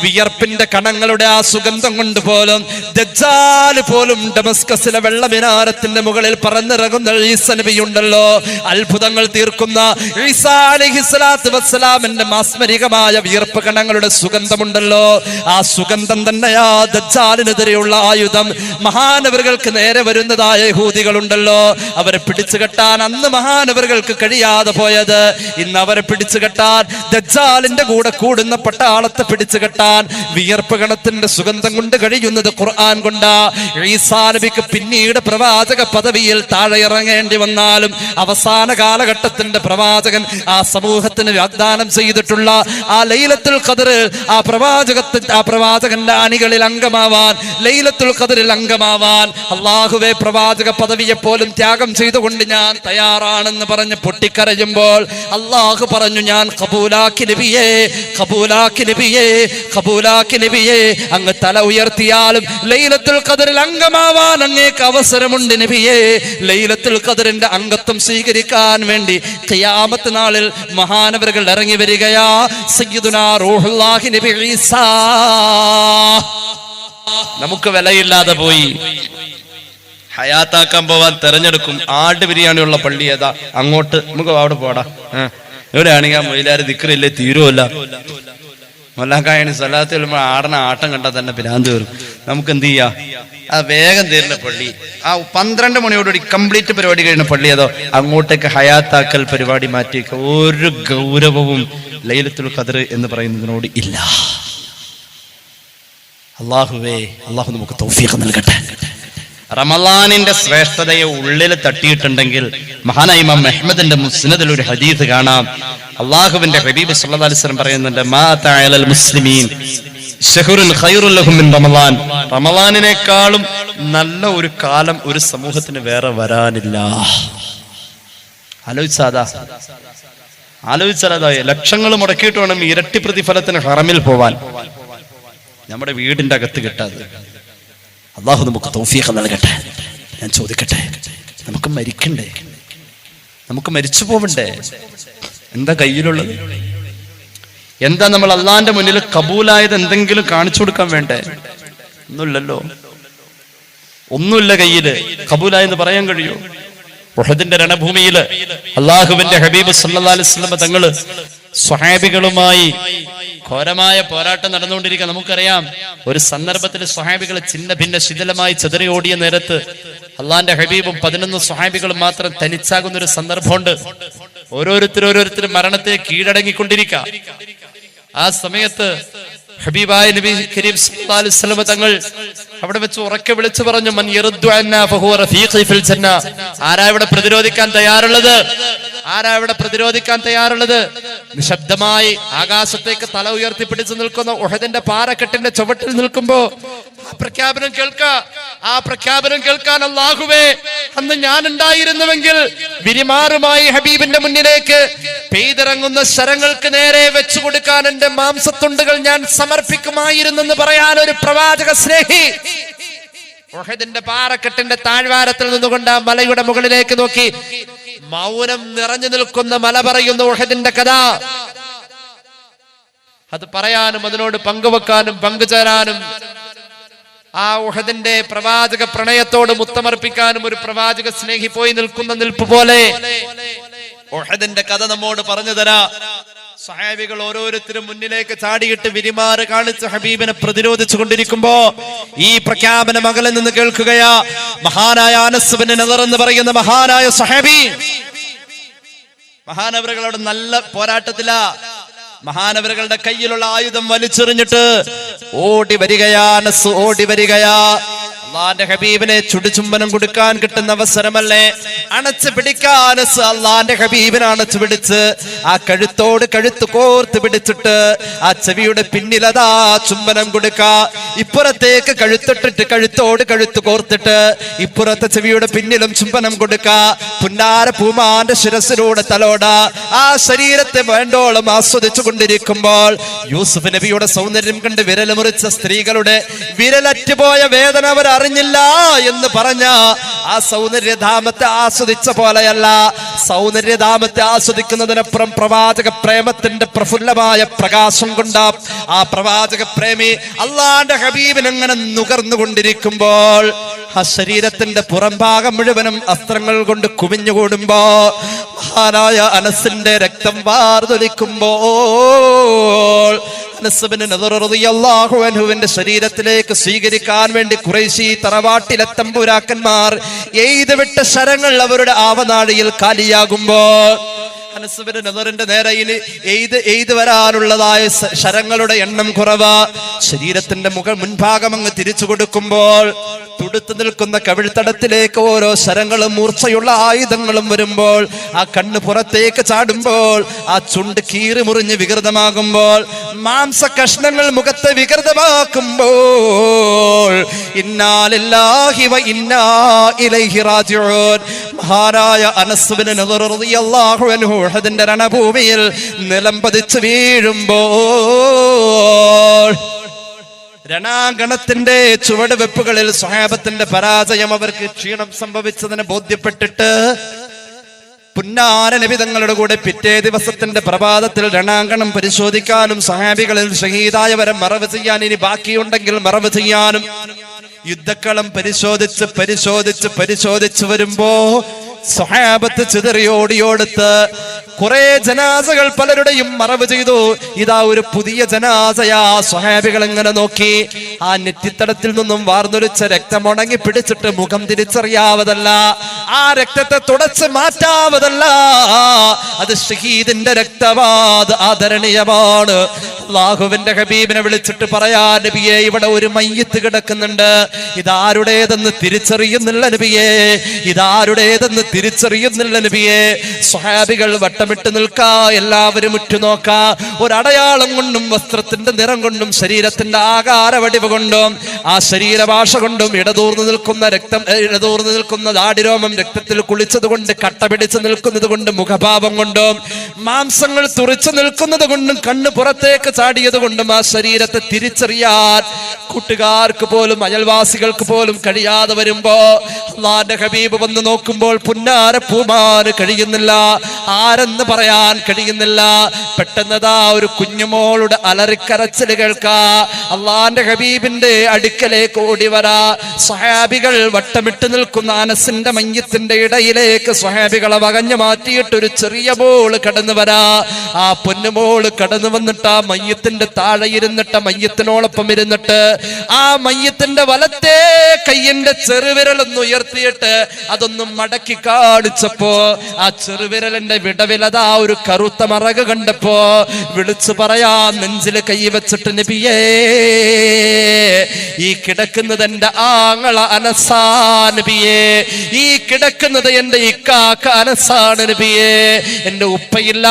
വിയർപ്പിന്റെ കണങ്ങളുടെ ആ സുഗന്ധം കൊണ്ട് പോലും ദജ്ജാൽ പോലും ഡമസ്കസിലെ വെള്ളമിനാരത്തിന്റെ മുകളിൽ പറന്നിറങ്ങുന്ന ഈസാ നബിയുണ്ടല്ലോ, അത്ഭുതങ്ങൾ തീർക്കുന്ന ഈസാ അലൈഹിസ്സലാത്തു വസ്സലാമിന്റെ മാസ്മരികമായ വിയർപ്പ് കണങ്ങളുടെ സുഗന്ധമുണ്ടല്ലോ, ആ സുഗന്ധം തന്നെയാ ദജ്ജാലിനെതിരെയുള്ള ആയുധം. മഹാനവറുകൾക്ക് നേരെ വരുന്നതായ യഹൂദികളുണ്ടല്ലോ, അവരെ പിടിച്ചു കെട്ടാൻ അന്ന് മഹാനവറുകൾക്ക് കഴിയാതെ പോയത് ഇന്ന് അവരെ പിടിച്ചു കെട്ടാൻ, ദജ്ജാലിന്റെ കൂടെ കൂടുന്ന പട്ടാളത്തെ പിടിച്ചു കെട്ടാൻ വിയർപ്പ് ഗണത്തിന്റെ സുഗന്ധം കൊണ്ട് കഴിയുന്നത് ഖുർആൻ കൊണ്ടാ. ഈസാ നബിക്ക് പിന്നീട് പ്രവാചക പദവിയിൽ താഴെ ഇറങ്ങേണ്ടി വന്നാലും അവസാന കാലഘട്ടത്തിന്റെ പ്രവാചകൻ ആ സമൂഹത്തിന് വാഗ്ദാനം ചെയ്തിട്ടുള്ള ആ ലൈലത്തുൽ ഖദ്ർ, ആ പ്രവാചകന്റെ അണികളിൽ അംഗമാവാൻ, ലൈലത്തുൽ ഖദ്റിൽ അംഗമാവാൻ അല്ലാഹുവേ, പ്രവാചക പദവിയെ പോലും ത്യാഗം ചെയ്തുകൊണ്ട് ഞാൻ തയ്യാറാണെന്ന് പറഞ്ഞ് പൊട്ടിക്കരയുമ്പോൾ അല്ലാഹു പറഞ്ഞു, ഞാൻ ഖബൂലാക്കി നബിയേ, ഖബൂലാക്കി നബിയേ, ഖബൂലാക്കി നബിയേ. അങ്ങ് തല ഉയർത്തിയാലും ലൈലത്തുൽ ഖദ്റിൽ അംഗമാവാൻ അങ്ങേക്ക് അവസരമുണ്ട് നബിയേ. ലൈലത്തുൽ ഖദ്റിന്റെ അംഗത്വം സ്വീകരിക്കാൻ വേണ്ടി ഖിയാമത്ത് നാളിൽ മഹാനവറുകൾ ഇറങ്ങി വരികയാ. സയ്യിദുനാ റൂഹുല്ലാഹി നബി ഈസാ നമുക്ക് വിലയില്ലാതെ പോയി. ഹയാത്താക്കാൻ പോവാൻ തെരഞ്ഞെടുക്കും. ആട് ബിരിയാണിയുള്ള പള്ളി ഏതാ? അങ്ങോട്ട് നമുക്ക് അവിടെ പോടാ. എവിടെയാണെങ്കിൽ ആ മൊയിലാര് ദിക്റില്ലേ തീരുമല്ല. മൊല്ലാക്കായണി സ്ഥലത്ത് വരുമ്പോൾ ആടണ ആട്ടം കണ്ടാൽ തന്നെ ഭ്രാന്ത് വരും. നമുക്ക് എന്ത് ചെയ്യാ? ആ വേഗം തീരുന്ന പള്ളി, ആ 12 മണിയോടുകൂടി കംപ്ലീറ്റ് പരിപാടി കഴിയുന്ന പള്ളി ഏതോ അങ്ങോട്ടേക്ക് ഹയാത്താക്കൽ പരിപാടി മാറ്റിയേക്ക. ഒരു ഗൗരവവും ലൈലത്തുൽ ഖദ്ർ എന്ന് പറയുന്നതിനോട് ഇല്ല. അല്ലാഹുവേ, അല്ലാഹു നമുക്ക് തൗഫീഖ് നൽകട്ടെ. റമളാനിന്റെ ശ്രേഷ്ഠതയെ ഉള്ളിൽ തട്ടിയിട്ടുണ്ടെങ്കിൽ മഹാനായ ഇമാം അഹ്മദിന്റെ മുസ്നദിൽ ഒരു ഹദീസ് കാണാം. അള്ളാഹുവിന്റെ ഹബീബ് സല്ലല്ലാഹു അലൈഹി വസല്ലം പറയുന്നുണ്ട്, മാ തഅലൽ മുസ്ലിമീൻ ശഹ്റുൻ ഖൈറുൻ ലഹും മിൻ റമളാൻ. റമളാനിനേക്കാളും നല്ല ഒരു കാലം ഒരു സമൂഹത്തിന് വേറെ വരാനില്ല. ആലോചിച്ചാൽ ലക്ഷങ്ങൾ മുടക്കിയിട്ട് വേണം ഇരട്ടി പ്രതിഫലത്തിന് ഹറമിൽ പോവാൻ. നമ്മുടെ വീടിന്റെ അകത്ത് കിട്ടാതെ. അള്ളാഹു നമുക്ക് തൗഫീഖ് നൽകട്ടെ. ഞാൻ ചോദിക്കട്ടെ, നമുക്ക് മരിക്കണ്ടേ? നമുക്ക് മരിച്ചു പോവണ്ടേ? എന്താ കയ്യിലുള്ളത്? എന്താ നമ്മൾ അള്ളാന്റെ മുന്നിൽ കബൂലായത് എന്തെങ്കിലും കാണിച്ചു കൊടുക്കാൻ വേണ്ടേ? ഒന്നുമില്ലല്ലോ, ഒന്നുമില്ല കയ്യില്. കബൂലായെന്ന് പറയാൻ കഴിയോ? ഉഹദിന്റെ രണഭൂമിയില് അള്ളാഹുവിന്റെ ഹബീബ് സല്ലല്ലാഹു അലൈഹി വസല്ലം തങ്ങള് സ്വഹാബികളുമായി ഘോരമായ പോരാട്ടം നടന്നുകൊണ്ടിരിക്കുക. നമുക്കറിയാം, ഒരു സന്ദർഭത്തിൽ സ്വഹാബികൾ ചിന്ന ഭിന്ന ശിഥിലമായി ചെതറി ഓടിയ നേരത്ത് അള്ളാന്റെ ഹബീബും 11 സ്വഹാബികളും മാത്രം തനിച്ചാകുന്ന ഒരു സന്ദർഭമുണ്ട്. ഓരോരുത്തരും മരണത്തെ കീഴടങ്ങിക്കൊണ്ടിരിക്കുക. ആ സമയത്ത് ഹബീബായ നബി കരീം സല്ലല്ലാഹു അലൈഹി വസല്ലം തങ്ങൾ അവിടെ വെച്ച് ഉറക്കെ വിളിച്ചു പറഞ്ഞു, മൻ യറുദ്ദു അന്നാ ഫഹുവ റഫീഖി ഫിൽ ജന്ന. ആരാ ഇവിടെ പ്രതിരോധിക്കാൻ തയ്യാറുള്ളത്? ആരാ ഇവിടെ പ്രതിരോധിക്കാൻ തയ്യാറുള്ളത്? നിശബ്ദമായി ആകാശത്തേക്ക് തല ഉയർത്തിപ്പിടിച്ചു നിൽക്കുന്ന ഉഹദിന്റെ പാറക്കെട്ടിന്റെ ചുവട്ടിൽ നിൽക്കുമ്പോ ആ പ്രഖ്യാപനം കേൾക്കാൻ അല്ലാഹുവേ, അന്ന് ഞാൻ ഉണ്ടായിരുന്നുവെങ്കിൽ വിരിമാറുമായി ഹബീബിന്റെ മുന്നിലേക്ക് പെയ്തിറങ്ങുന്ന ശരങ്ങൾക്ക് നേരെ വെച്ചു കൊടുക്കാൻ എന്റെ മാംസത്തുണ്ടുകൾ ഞാൻ സമർപ്പിക്കുമായിരുന്നെന്ന് പറയാൻ ഒരു പ്രവാചക സ്നേഹി ഉഹദിന്റെ പാറക്കെട്ടിന്റെ താഴ്വാരത്തിൽ നിന്നുകൊണ്ട് ആ മലയുടെ മുകളിലേക്ക് നോക്കി മൗനം നിറഞ്ഞു നിൽക്കുന്ന മല പറയുന്ന ഉഹദിന്റെ കഥ. അത് പറയാനും അതിനോട് പങ്കുവെക്കാനും പങ്കുചേരാനും ആ ഉഹദിന്റെ പ്രവാചക പ്രണയത്തോട് മുത്തമർപ്പിക്കാനും ഒരു പ്രവാചക സ്നേഹി പോയി നിൽക്കുന്ന നിൽപ്പ് പോലെ ഉഹദിന്റെ കഥ നമ്മോട് പറഞ്ഞു തരാ. സഹാബികൾ ഓരോരുത്തരും മുന്നിലേക്ക് ചാടിയിട്ട് വിരിമാറ് കാണിച്ച് ഹബീബിനെ പ്രതിരോധിച്ചു കൊണ്ടിരിക്കുമ്പോ ഈ പ്രഖ്യാപന മകളിൽ നിന്ന് കേൾക്കുകയാ മഹാനായ അനസ് ബിൻ നദർ എന്ന് പറയുന്ന മഹാനായ സഹാബി. മഹാനവറുകളോട് നല്ല പോരാട്ടത്തിലാ. മഹാനവറുകളുടെ കയ്യിലുള്ള ആയുധം വലിച്ചെറിഞ്ഞിട്ട് ഓടി വരികയാ അനസ്, ഓടി വരികയാ. അള്ളാന്റെ ഹബീബിനെ ചുടുചുംബനം കൊടുക്കാൻ കിട്ടുന്ന അവസരമല്ലേ, അണച്ചു പിടിക്കാൻ അള്ളാന്റെ ഹബീബിനെ അണച്ചു പിടിച്ച് ആ കഴുത്തോട് കഴുത്ത് കോർത്ത് പിടിച്ചിട്ട് ആ ചെവിയുടെ പിന്നിലതാ ചുംബനം കൊടുക്ക. ഇപ്പുറത്തേക്ക് കഴുത്തിട്ടിട്ട് കഴുത്തോട് കഴുത്ത് കോർത്തിട്ട് ഇപ്പുറത്തെ ചെവിയുടെ പിന്നിലും ചുംബനം കൊടുക്ക. പുന്നാര പൂമാന്റെ ശിരസിലൂടെ തലോട. ആ ശരീരത്തെ വേണ്ടോളം ആസ്വദിച്ചു കൊണ്ടിരിക്കുമ്പോൾ യൂസുഫ് നബിയുടെ സൗന്ദര്യം കണ്ട് വിരൽ മുറിച്ച സ്ത്രീകളുടെ വിരലറ്റുപോയ വേദന അവർ അറിഞ്ഞില്ല എന്ന് പറഞ്ഞ ആ സൗന്ദര്യധാമത്തെ ആസ്വദിച്ച പോലെയല്ല. സൗന്ദര്യധാമത്തെ ആസ്വദിക്കുന്നതിനപ്പുറം പ്രവാചക പ്രേമത്തിന്റെ പ്രഫുല്ലമായ പ്രകാശം കൊണ്ട് ആ പ്രവാചക പ്രേമി അള്ളാന്റെ ഹബീബിനെ അങ്ങനെ നുകർന്നുകൊണ്ടിരിക്കുമ്പോൾ ആ ശരീരത്തിന്റെ പുറംഭാഗം മുഴുവനും അസ്ത്രങ്ങൾ കൊണ്ട് കുമിഞ്ഞുകൂടുമ്പോ മഹാനായ അനസിന്റെ രക്തം വാർന്നൊലിക്കുമ്പോൾ അനസ് ബിൻ നദർ റളിയല്ലാഹു അൻഹുവിന്റെ ശരീരത്തിലേക്ക് സ്വീകരിക്കാൻ വേണ്ടി ഖുറൈശി തറവാട്ടിലെ തമ്പുരാക്കന്മാർ എയ്തുവിട്ട ശരങ്ങൾ അവരുടെ ആവനാഴിയിൽ കാലിയാകുമ്പോൾ അനസ് ബിൻ നദറിന്റെ നേരെ ഇനി എയ്ത് വരാനുള്ളതായ ശരങ്ങളുടെ എണ്ണം കുറവാ. ശരീരത്തിന്റെ മുൻഭാഗം അങ്ങ് തിരിച്ചു കൊടുക്കുമ്പോൾ തുടുത്തു നിൽക്കുന്ന കവിൾത്തടത്തിലേക്ക് ഓരോ ശരങ്ങളും മൂർച്ചയുള്ള ആയുധങ്ങളും വരുമ്പോൾ ആ കണ്ണ് പുറത്തേക്ക് ചാടുമ്പോൾ ആ ചുണ്ട് കീറി മുറിഞ്ഞ് വികൃതമാകുമ്പോൾ മാംസ കഷ്ണങ്ങൾ മുഖത്തെ വികൃതമാക്കുമ്പോൾ ഇന്നാ ലില്ലാഹി വ ഇന്നാ ഇലൈഹി റാജിഊൻ. മഹാനായ അനസ് ബിൻ നദർ റളിയല്ലാഹു അൻഹു ഉഹദിന്റെ രണഭൂമിയിൽ നിലംപതിച്ച് വീഴുമ്പോൾ രണാങ്കണത്തിന്റെ ചുവടുവെപ്പുകളിൽ സ്വഹാബത്തിന്റെ പരാജയം, അവർക്ക് ക്ഷീണം സംഭവിച്ചതിന് ബോധ്യപ്പെട്ടിട്ട് പുന്നാര നബി തങ്ങളുടെ കൂടെ പിറ്റേ ദിവസത്തിന്റെ പ്രഭാതത്തിൽ രണാങ്കണം പരിശോധിക്കാനും സ്വഹാബികളിൽ ഷഹീദായവരെ മറവ് ചെയ്യാൻ ഇനി ബാക്കിയുണ്ടെങ്കിൽ മറവ് ചെയ്യാനും യുദ്ധക്കളം പരിശോധിച്ച് വരുമ്പോ സ്വഹാബത്ത് ചിതറിയോടിയോടുത്ത് കുറെ ജനാസകൾ പലരുടെയും മറവ് ചെയ്തു. ഇതാ ഒരു പുതിയ ജനാസയാ. സ്വഹാബികൾ എങ്ങനെ നോക്കി, ആ നെറ്റിത്തടത്തിൽ നിന്നും വാർന്നൊലിച്ച രക്തം ഉണങ്ങി പിടിച്ചിട്ട് മുഖം തിരിച്ചറിയാവതല്ല, ആ രക്തത്തെ തുടച്ച് മാറ്റാവതല്ല, അത് ഷഹീദിന്റെ രക്തമാണ്, ആദരണീയമാണ്. അല്ലാഹുവിന്റെ ഹബീബിനെ വിളിച്ചിട്ട് പറയാ, നബിയെ ഇവിടെ ഒരു മയ്യിത്ത് കിടക്കുന്നുണ്ട്, ഇതാരുടേതെന്ന് തിരിച്ചറിയുന്നില്ല നബിയെ, ഇതാരുടേതെന്ന് തിരിച്ചറിയുന്നില്ല നബിയെ. സ്വഹാബികൾ വട്ടമിട്ട് നിൽക്കാ, എല്ലാവരും ഉറ്റുനോക്കാ. ഒരടയാളം കൊണ്ടും വസ്ത്രത്തിന്റെ നിറം കൊണ്ടും ശരീരത്തിന്റെ ആകാര വടിവ് കൊണ്ടും ആ ശരീരഭാഷ കൊണ്ടും ഇടതൂർന്നു നിൽക്കുന്ന ദാടിരോമം രക്തത്തിൽ കുളിച്ചത് കൊണ്ട്, കട്ട പിടിച്ച് നിൽക്കുന്നത് കൊണ്ട്, മുഖഭാവം കൊണ്ടും മാംസങ്ങൾ തുറിച്ചു നിൽക്കുന്നത് കൊണ്ടും, കണ്ണ് പുറത്തേക്ക് ചാടിയത് കൊണ്ടും ആ ശരീരത്തെ തിരിച്ചറിയാൻ കൂട്ടുകാർക്ക് പോലും അയൽവാസികൾക്ക് പോലും കഴിയാതെ വരുമ്പോ അല്ലാഹുവിന്റെ ഹബീബ് വന്ന് നോക്കുമ്പോൾ പുന്നാര പൂമാന് കഴിയുന്നില്ല, ആരെന്ന് പറയാൻ കഴിയുന്നില്ല. പെട്ടെന്നതാ ഒരു കുഞ്ഞുമോളുടെ അലറിക്കരച്ചിൽ കേൾക്കാ. അല്ലാഹുവിന്റെ ഹബീബിന്റെ അടുക്കലേക്ക് ഓടി വരാ. സ്വഹാബികൾ വട്ടമിട്ട് നിൽക്കുന്ന അനസിന്റെ മയ്യത്തിന്റെ ഇടയിലേക്ക് സ്വഹാബികളെ വകഞ്ഞു മാറ്റിയിട്ട് ഒരു ചെറിയ മോള് കടന്നു വരാ. ആ പൊന്നുമോള് കടന്നു വന്നിട്ട് ആ മയ്യത്തിന്റെ താഴെ ഇരുന്നിട്ട് മയ്യത്തിനോടൊപ്പം ഇരുന്നിട്ട് ആ മയ്യത്തിന്റെ വലത്തെ കയ്യിന്റെ ചെറുവിരലൊന്ന് ഉയർത്തിയിട്ട് അതൊന്നും മടക്കി കാണിച്ചപ്പോ ആ ചെറുവിരലിന്റെ വിടവിലതാ ഒരു കറുത്ത മറക് കണ്ടപ്പോ വിളിച്ചു പറയാ, നെഞ്ചില് കൈവച്ചിട്ട്, നബിയേ ഈ കിടക്കുന്നത് എന്റെ ആങ്ങള അനസാ നബിയേ, ഈ കിടക്കുന്നത് എന്റെ ഇക്കാക്ക അനസാണ് നബിയേ. എന്റെ ഉപ്പയില്ല,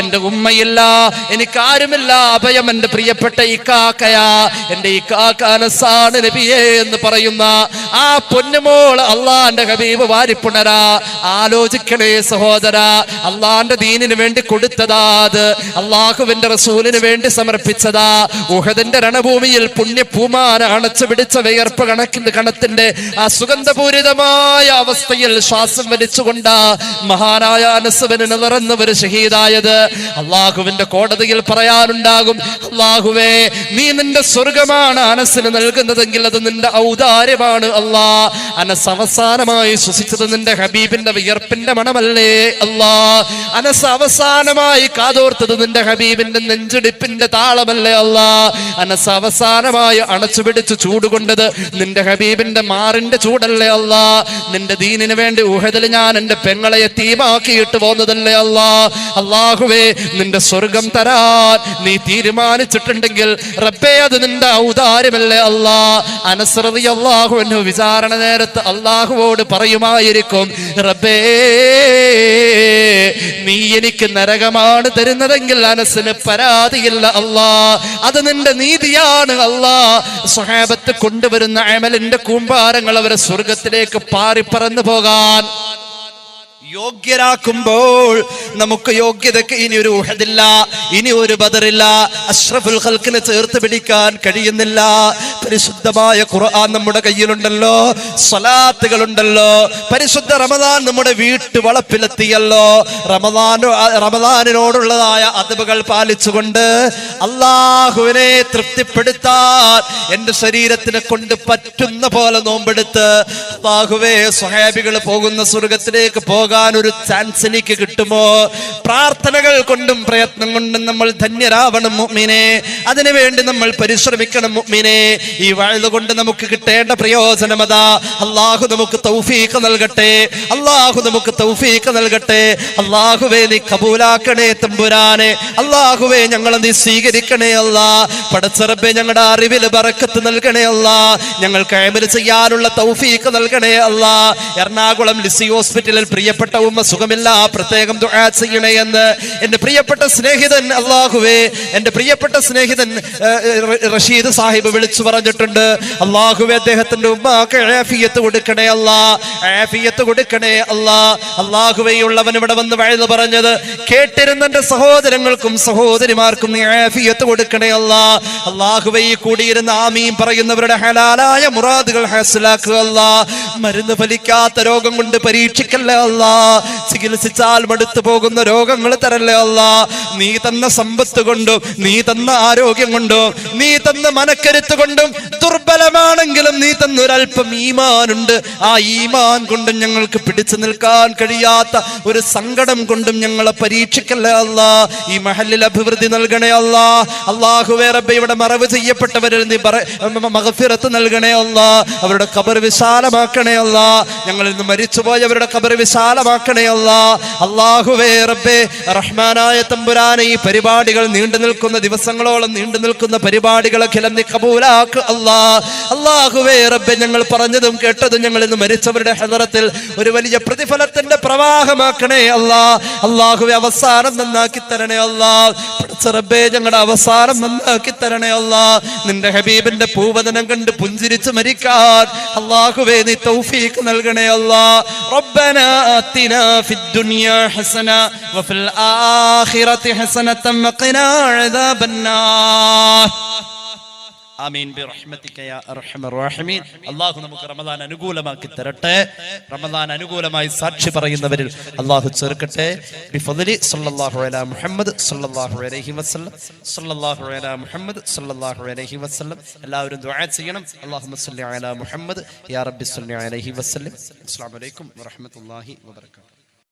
എന്റെ ഉമ്മയില്ല, എനിക്കാരുമില്ല, അഭയം എന്റെ പ്രിയപ്പെട്ട ഇക്കാക്കയാ, എന്റെ ഇക്കാക്ക അനസാണ് നബിയേ എന്ന് പറയുന്ന ആ പൊന്നുമോൾ അള്ളാന്റെ ഹബീബ് വാരിപ്പുണരാ. ആലോചിക്കണേ സഹോദര, അള്ളാന്റെ ദീനിന് വേണ്ടി കൊടുത്തതാ, അത് അള്ളാഹുവിന്റെ റസൂലിന് വേണ്ടി സമർപ്പിച്ചതാ. ഉഹദിന്റെ രണഭൂമിയിൽ പുണ്യപൂമാന അണച്ചു പിടിച്ച വിയർപ്പ് കണത്തിന്റെ ആ സുഗന്ധപൂരിതമായ അവസ്ഥയിൽ ശ്വാസം വലിച്ചുകൊണ്ടാ മഹാനായ അനസ്ബിന് നിറന്നവർ ഷഹീദായത്. അള്ളാഹുവിന്റെ കോടതിയിൽ പറയാനുണ്ടാകും, അള്ളാഹുവേ നീ നിന്റെ സ്വർഗമാണ് അനസിന് നൽകുന്നതെങ്കിൽ അത് നിന്റെ ഔദാര്യമാണ് അല്ലാ. അനസ് അവസാനമായി ശ്വസിച്ചത് നിന്റെ ഹബീബിന്റെ വിയർപ്പിന്റെ മണമല്ലേ അല്ലാ. അനസ് അവസാനമായി കാതോർത്തത് നിന്റെ ഹബീബിന്റെ നെഞ്ചിടിപ്പിന്റെ താളമല്ലേ അല്ലാ. അനസ് അവസാനമായി അണച്ചുപിടിച്ച് ചൂടുകൊണ്ടത് നിന്റെ ഹബീബിന്റെ മാറിന്റെ ചൂടല്ലേ അല്ലാ. നിന്റെ ദീനിന് വേണ്ടി ഉഹദിൽ ഞാൻ എന്റെ പെങ്ങളെ യതീമാക്കിയിട്ട് പോന്നതല്ലേ അല്ലാ. അല്ലാഹുവേ നിന്റെ സ്വർഗം തരാൻ നീ തീരുമാനിച്ചിട്ടുണ്ടെങ്കിൽ റബ്ബേ അത് നിന്റെ ഔദാര്യമല്ലേ അല്ലാ. അനസ് റളിയല്ലാഹു അൻഹു വിചാരണ നേരത്ത് അല്ലാഹുവോട് പറയുമായിരിക്കും, റബ്ബേ നീ എനിക്ക് നരകമാണ് തരുന്നതെങ്കിൽ അനസിന് പരാതിയില്ല അല്ലാ, അത് നിന്റെ നീതിയാണ് അല്ലാ. സ്വഹാബത്ത് കൊണ്ടുവരുന്ന അമലിന്റെ കൂമ്പാരങ്ങൾ അവരെ സ്വർഗത്തിലേക്ക് പാറിപ്പറന്നു പോകാൻ യോഗ്യരാക്കുമ്പോൾ നമുക്ക് യോഗ്യതയ്ക്ക് ഇനി ഒരു ഉഹദില്ല, ഇനി ഒരു ബദറില്ല, അഷ്റഫുൽ ഖൽഖിനെ ചേർത്ത് പിടിക്കാൻ കഴിയുന്നില്ല. പരിശുദ്ധമായ ഖുർആൻ നമ്മുടെ കയ്യിലുണ്ടല്ലോ, സ്വലാത്തുകളുണ്ടല്ലോ, പരിശുദ്ധ റമദാൻ നമ്മുടെ വീട്ടുവളപ്പിലെത്തിയല്ലോ. റമദാനിനോടുള്ളതായ അദബുകൾ പാലിച്ചുകൊണ്ട് അല്ലാഹുവിനെ തൃപ്തിപ്പെടുത്താൻ എന്റെ ശരീരത്തിനെ കൊണ്ട് പറ്റുന്ന പോലെ നോമ്പെടുത്ത് അല്ലാഹുവേ സ്വഹാബികൾ പോകുന്ന സ്വർഗത്തിലേക്ക് പോകാൻ ഒരു ചാൻസ് എനിക്ക് കിട്ടുമോ? പ്രാർത്ഥനകൾ കൊണ്ടും പ്രയത്നം കൊണ്ടും നമ്മൾ ധന്യരാവണം മുഅ്മിനേ. അതിനുവേണ്ടി നമ്മൾ പരിശ്രമിക്കണം മുഅ്മിനേ. ഈ വഅദ് കൊണ്ട് നമുക്ക് കിട്ടേണ്ട പ്രയോജനം അതാ. അല്ലാഹു നമുക്ക് തൗഫീഖ് നൽകട്ടെ, അല്ലാഹു നമുക്ക് തൗഫീഖ് നൽകട്ടെ. അല്ലാഹുവേ നീ കബൂലാക്കണേ തമ്പുരാനെ, അല്ലാഹുവേ ഞങ്ങളെ നീ സ്വീകരിക്കണേ അല്ലാ. പടച്ച റബ്ബേ ഞങ്ങളുടെ അറിവിൽ ബറക്കത്ത് നൽകണേ അല്ലാ. ഞങ്ങൾക്ക് അമൽ ചെയ്യാനുള്ള തൗഫീഖ് നൽകണേ അല്ലാ. എറണാകുളം ലിസി ഹോസ്പിറ്റലിൽ പ്രിയപ്പെട്ട ഉമ്മ സുഖമില്ല, പ്രത്യേകം ദുആ ചെയ്യണേ എന്ന് എന്റെ പ്രിയപ്പെട്ട സ്നേഹിതൻ അല്ലാഹുവേ, എന്റെ പ്രിയപ്പെട്ട സ്നേഹിതൻ റഷീദ് സാഹിബ് വിളിച്ചു പറഞ്ഞിട്ടുണ്ട്. അല്ലാഹുവേ അദ്ദേഹത്തിന്റെ ഉമ്മാക്ക് ആഫിയത്ത് കൊടുക്കണേ അല്ലാ, ആഫിയത്ത് കൊടുക്കണേ അല്ലാ. അല്ലാഹുവേ ഉള്ളവൻ ഇവിടെ വന്ന് വഅദ് പറഞ്ഞത് കേട്ടിരുന്ന എന്റെ സഹോദരങ്ങൾക്കും സഹോദരിമാർക്കും നീ ആഫിയത്ത് കൊടുക്കണേ അല്ലാ. അല്ലാഹുവേ കൂടിയിരുന്ന ആമീൻ പറയുന്നവരുടെ ഹലാലായ മുറാദുകൾ ഹാസിലാക്കുക അല്ലാ. മരുന്ന് ഫലിക്കാത്ത രോഗം കൊണ്ട് പരീക്ഷിക്കല്ലേ അല്ലാ. ചികിത്സിച്ചാൽ മടുത്തു പോകുന്ന രോഗങ്ങൾ തരല്ലേ അല്ലാ. നീ തന്ന സമ്പത്ത് കൊണ്ടും നീ തന്ന ആരോഗ്യം കൊണ്ടും നീ തന്ന മനക്കരുത്ത് കൊണ്ടും ദുർബലമാണെങ്കിലും നീ തന്നൊരൽപ്പം ഈമാനുണ്ട്. ആ ഈമാൻ കൊണ്ടും ഞങ്ങൾക്ക് പിടിച്ചു നിൽക്കാൻ കഴിയാത്ത ഒരു സങ്കടം കൊണ്ടും ഞങ്ങളെ പരീക്ഷിക്കല്ലേ അല്ലാ. ഈ മഹല്ലിൽ അഭിവൃദ്ധി നൽകണേ അല്ലാ. അല്ലാഹുവേ റബ്ബേ, ഇവിടെ മറവ് ചെയ്യപ്പെട്ടവരിൽ നീ മഗ്ഫിറത്ത് നൽകണേ അല്ലാ. അവരുടെ ഖബർ വിശാലമാക്കണേ അല്ലാ. ഞങ്ങളിൽ നിന്ന് മരിച്ചുപോയവരുടെ ഖബർ വിശാലമാക്കണേ അല്ലാ. അല്ലാഹുവേ റബ്ബേ റഹ്മാനായ തമ്പുരാനെ, ഈ പരിപാടികൾ നീണ്ടു നിൽക്കുന്ന ദിവസങ്ങളോളം നീണ്ടു നിൽക്കുന്ന പരിപാടികളൊക്കെ നീ കബൂലാക്ക് അല്ലാ. അല്ലാഹുവേ റബ്ബേ, ഞങ്ങൾ പറഞ്ഞതും കേട്ടതും ഞങ്ങളിൽ നിന്ന് മരിച്ചവരുടെ ഹദറത്തിൽ ഒരു വലിയ പ്രതിഫലത്തിന്റെ പ്രവാഹമാക്കണേ അല്ലാ. അല്ലാഹുവേ, അവസാനം നന്നാക്കി തരണേ അല്ലാ. റബ്ബേ, ഞങ്ങളുടെ അവസാനം നന്നാക്കി തരണേ അല്ലാ. നിന്റെ ഹബീബിന്റെ പൂവദനം കണ്ട് പുഞ്ചിരിച്ച് മരിക്കാൻ അല്ലാഹുവേ നീ തൗഫീഖ് നൽകണേ അല്ലാ. റബ്ബനാ ആതിനാ ഫിദ്ദുനിയാ ഹസന വഫിൽ ആഖിറതി ഹസനതൻ വഖിനാ അദാബന്നാർ. ആമീൻ ബിറഹ്മതിക യാ അർഹമർ റഹീമീൻ. അല്ലാഹു നമുക്ക് റമദാൻ അനുകൂലമാക്കി തരട്ടെ. റമദാൻ അനുകൂലമായി സാക്ഷി പറയുന്നവരിൽ അല്ലാഹു ചേർക്കട്ടെ. ബിഫദ്ലി സല്ലല്ലാഹു അലാ മുഹമ്മദ് സല്ലല്ലാഹു അലൈഹി വസല്ലം സല്ലല്ലാഹു അലാ മുഹമ്മദ് സല്ലല്ലാഹു അലൈഹി വസല്ലം. എല്ലാവരും ദുആ ചെയ്യണം. അല്ലാഹുമ്മ സല്ലി അലാ മുഹമ്മദ് യാ റബ്ബി സല്ലി അലൈഹി വസല്ലം. അസ്സലാമു അലൈക്കും വറഹ്മത്തുള്ളാഹി വബറകാതുഹു.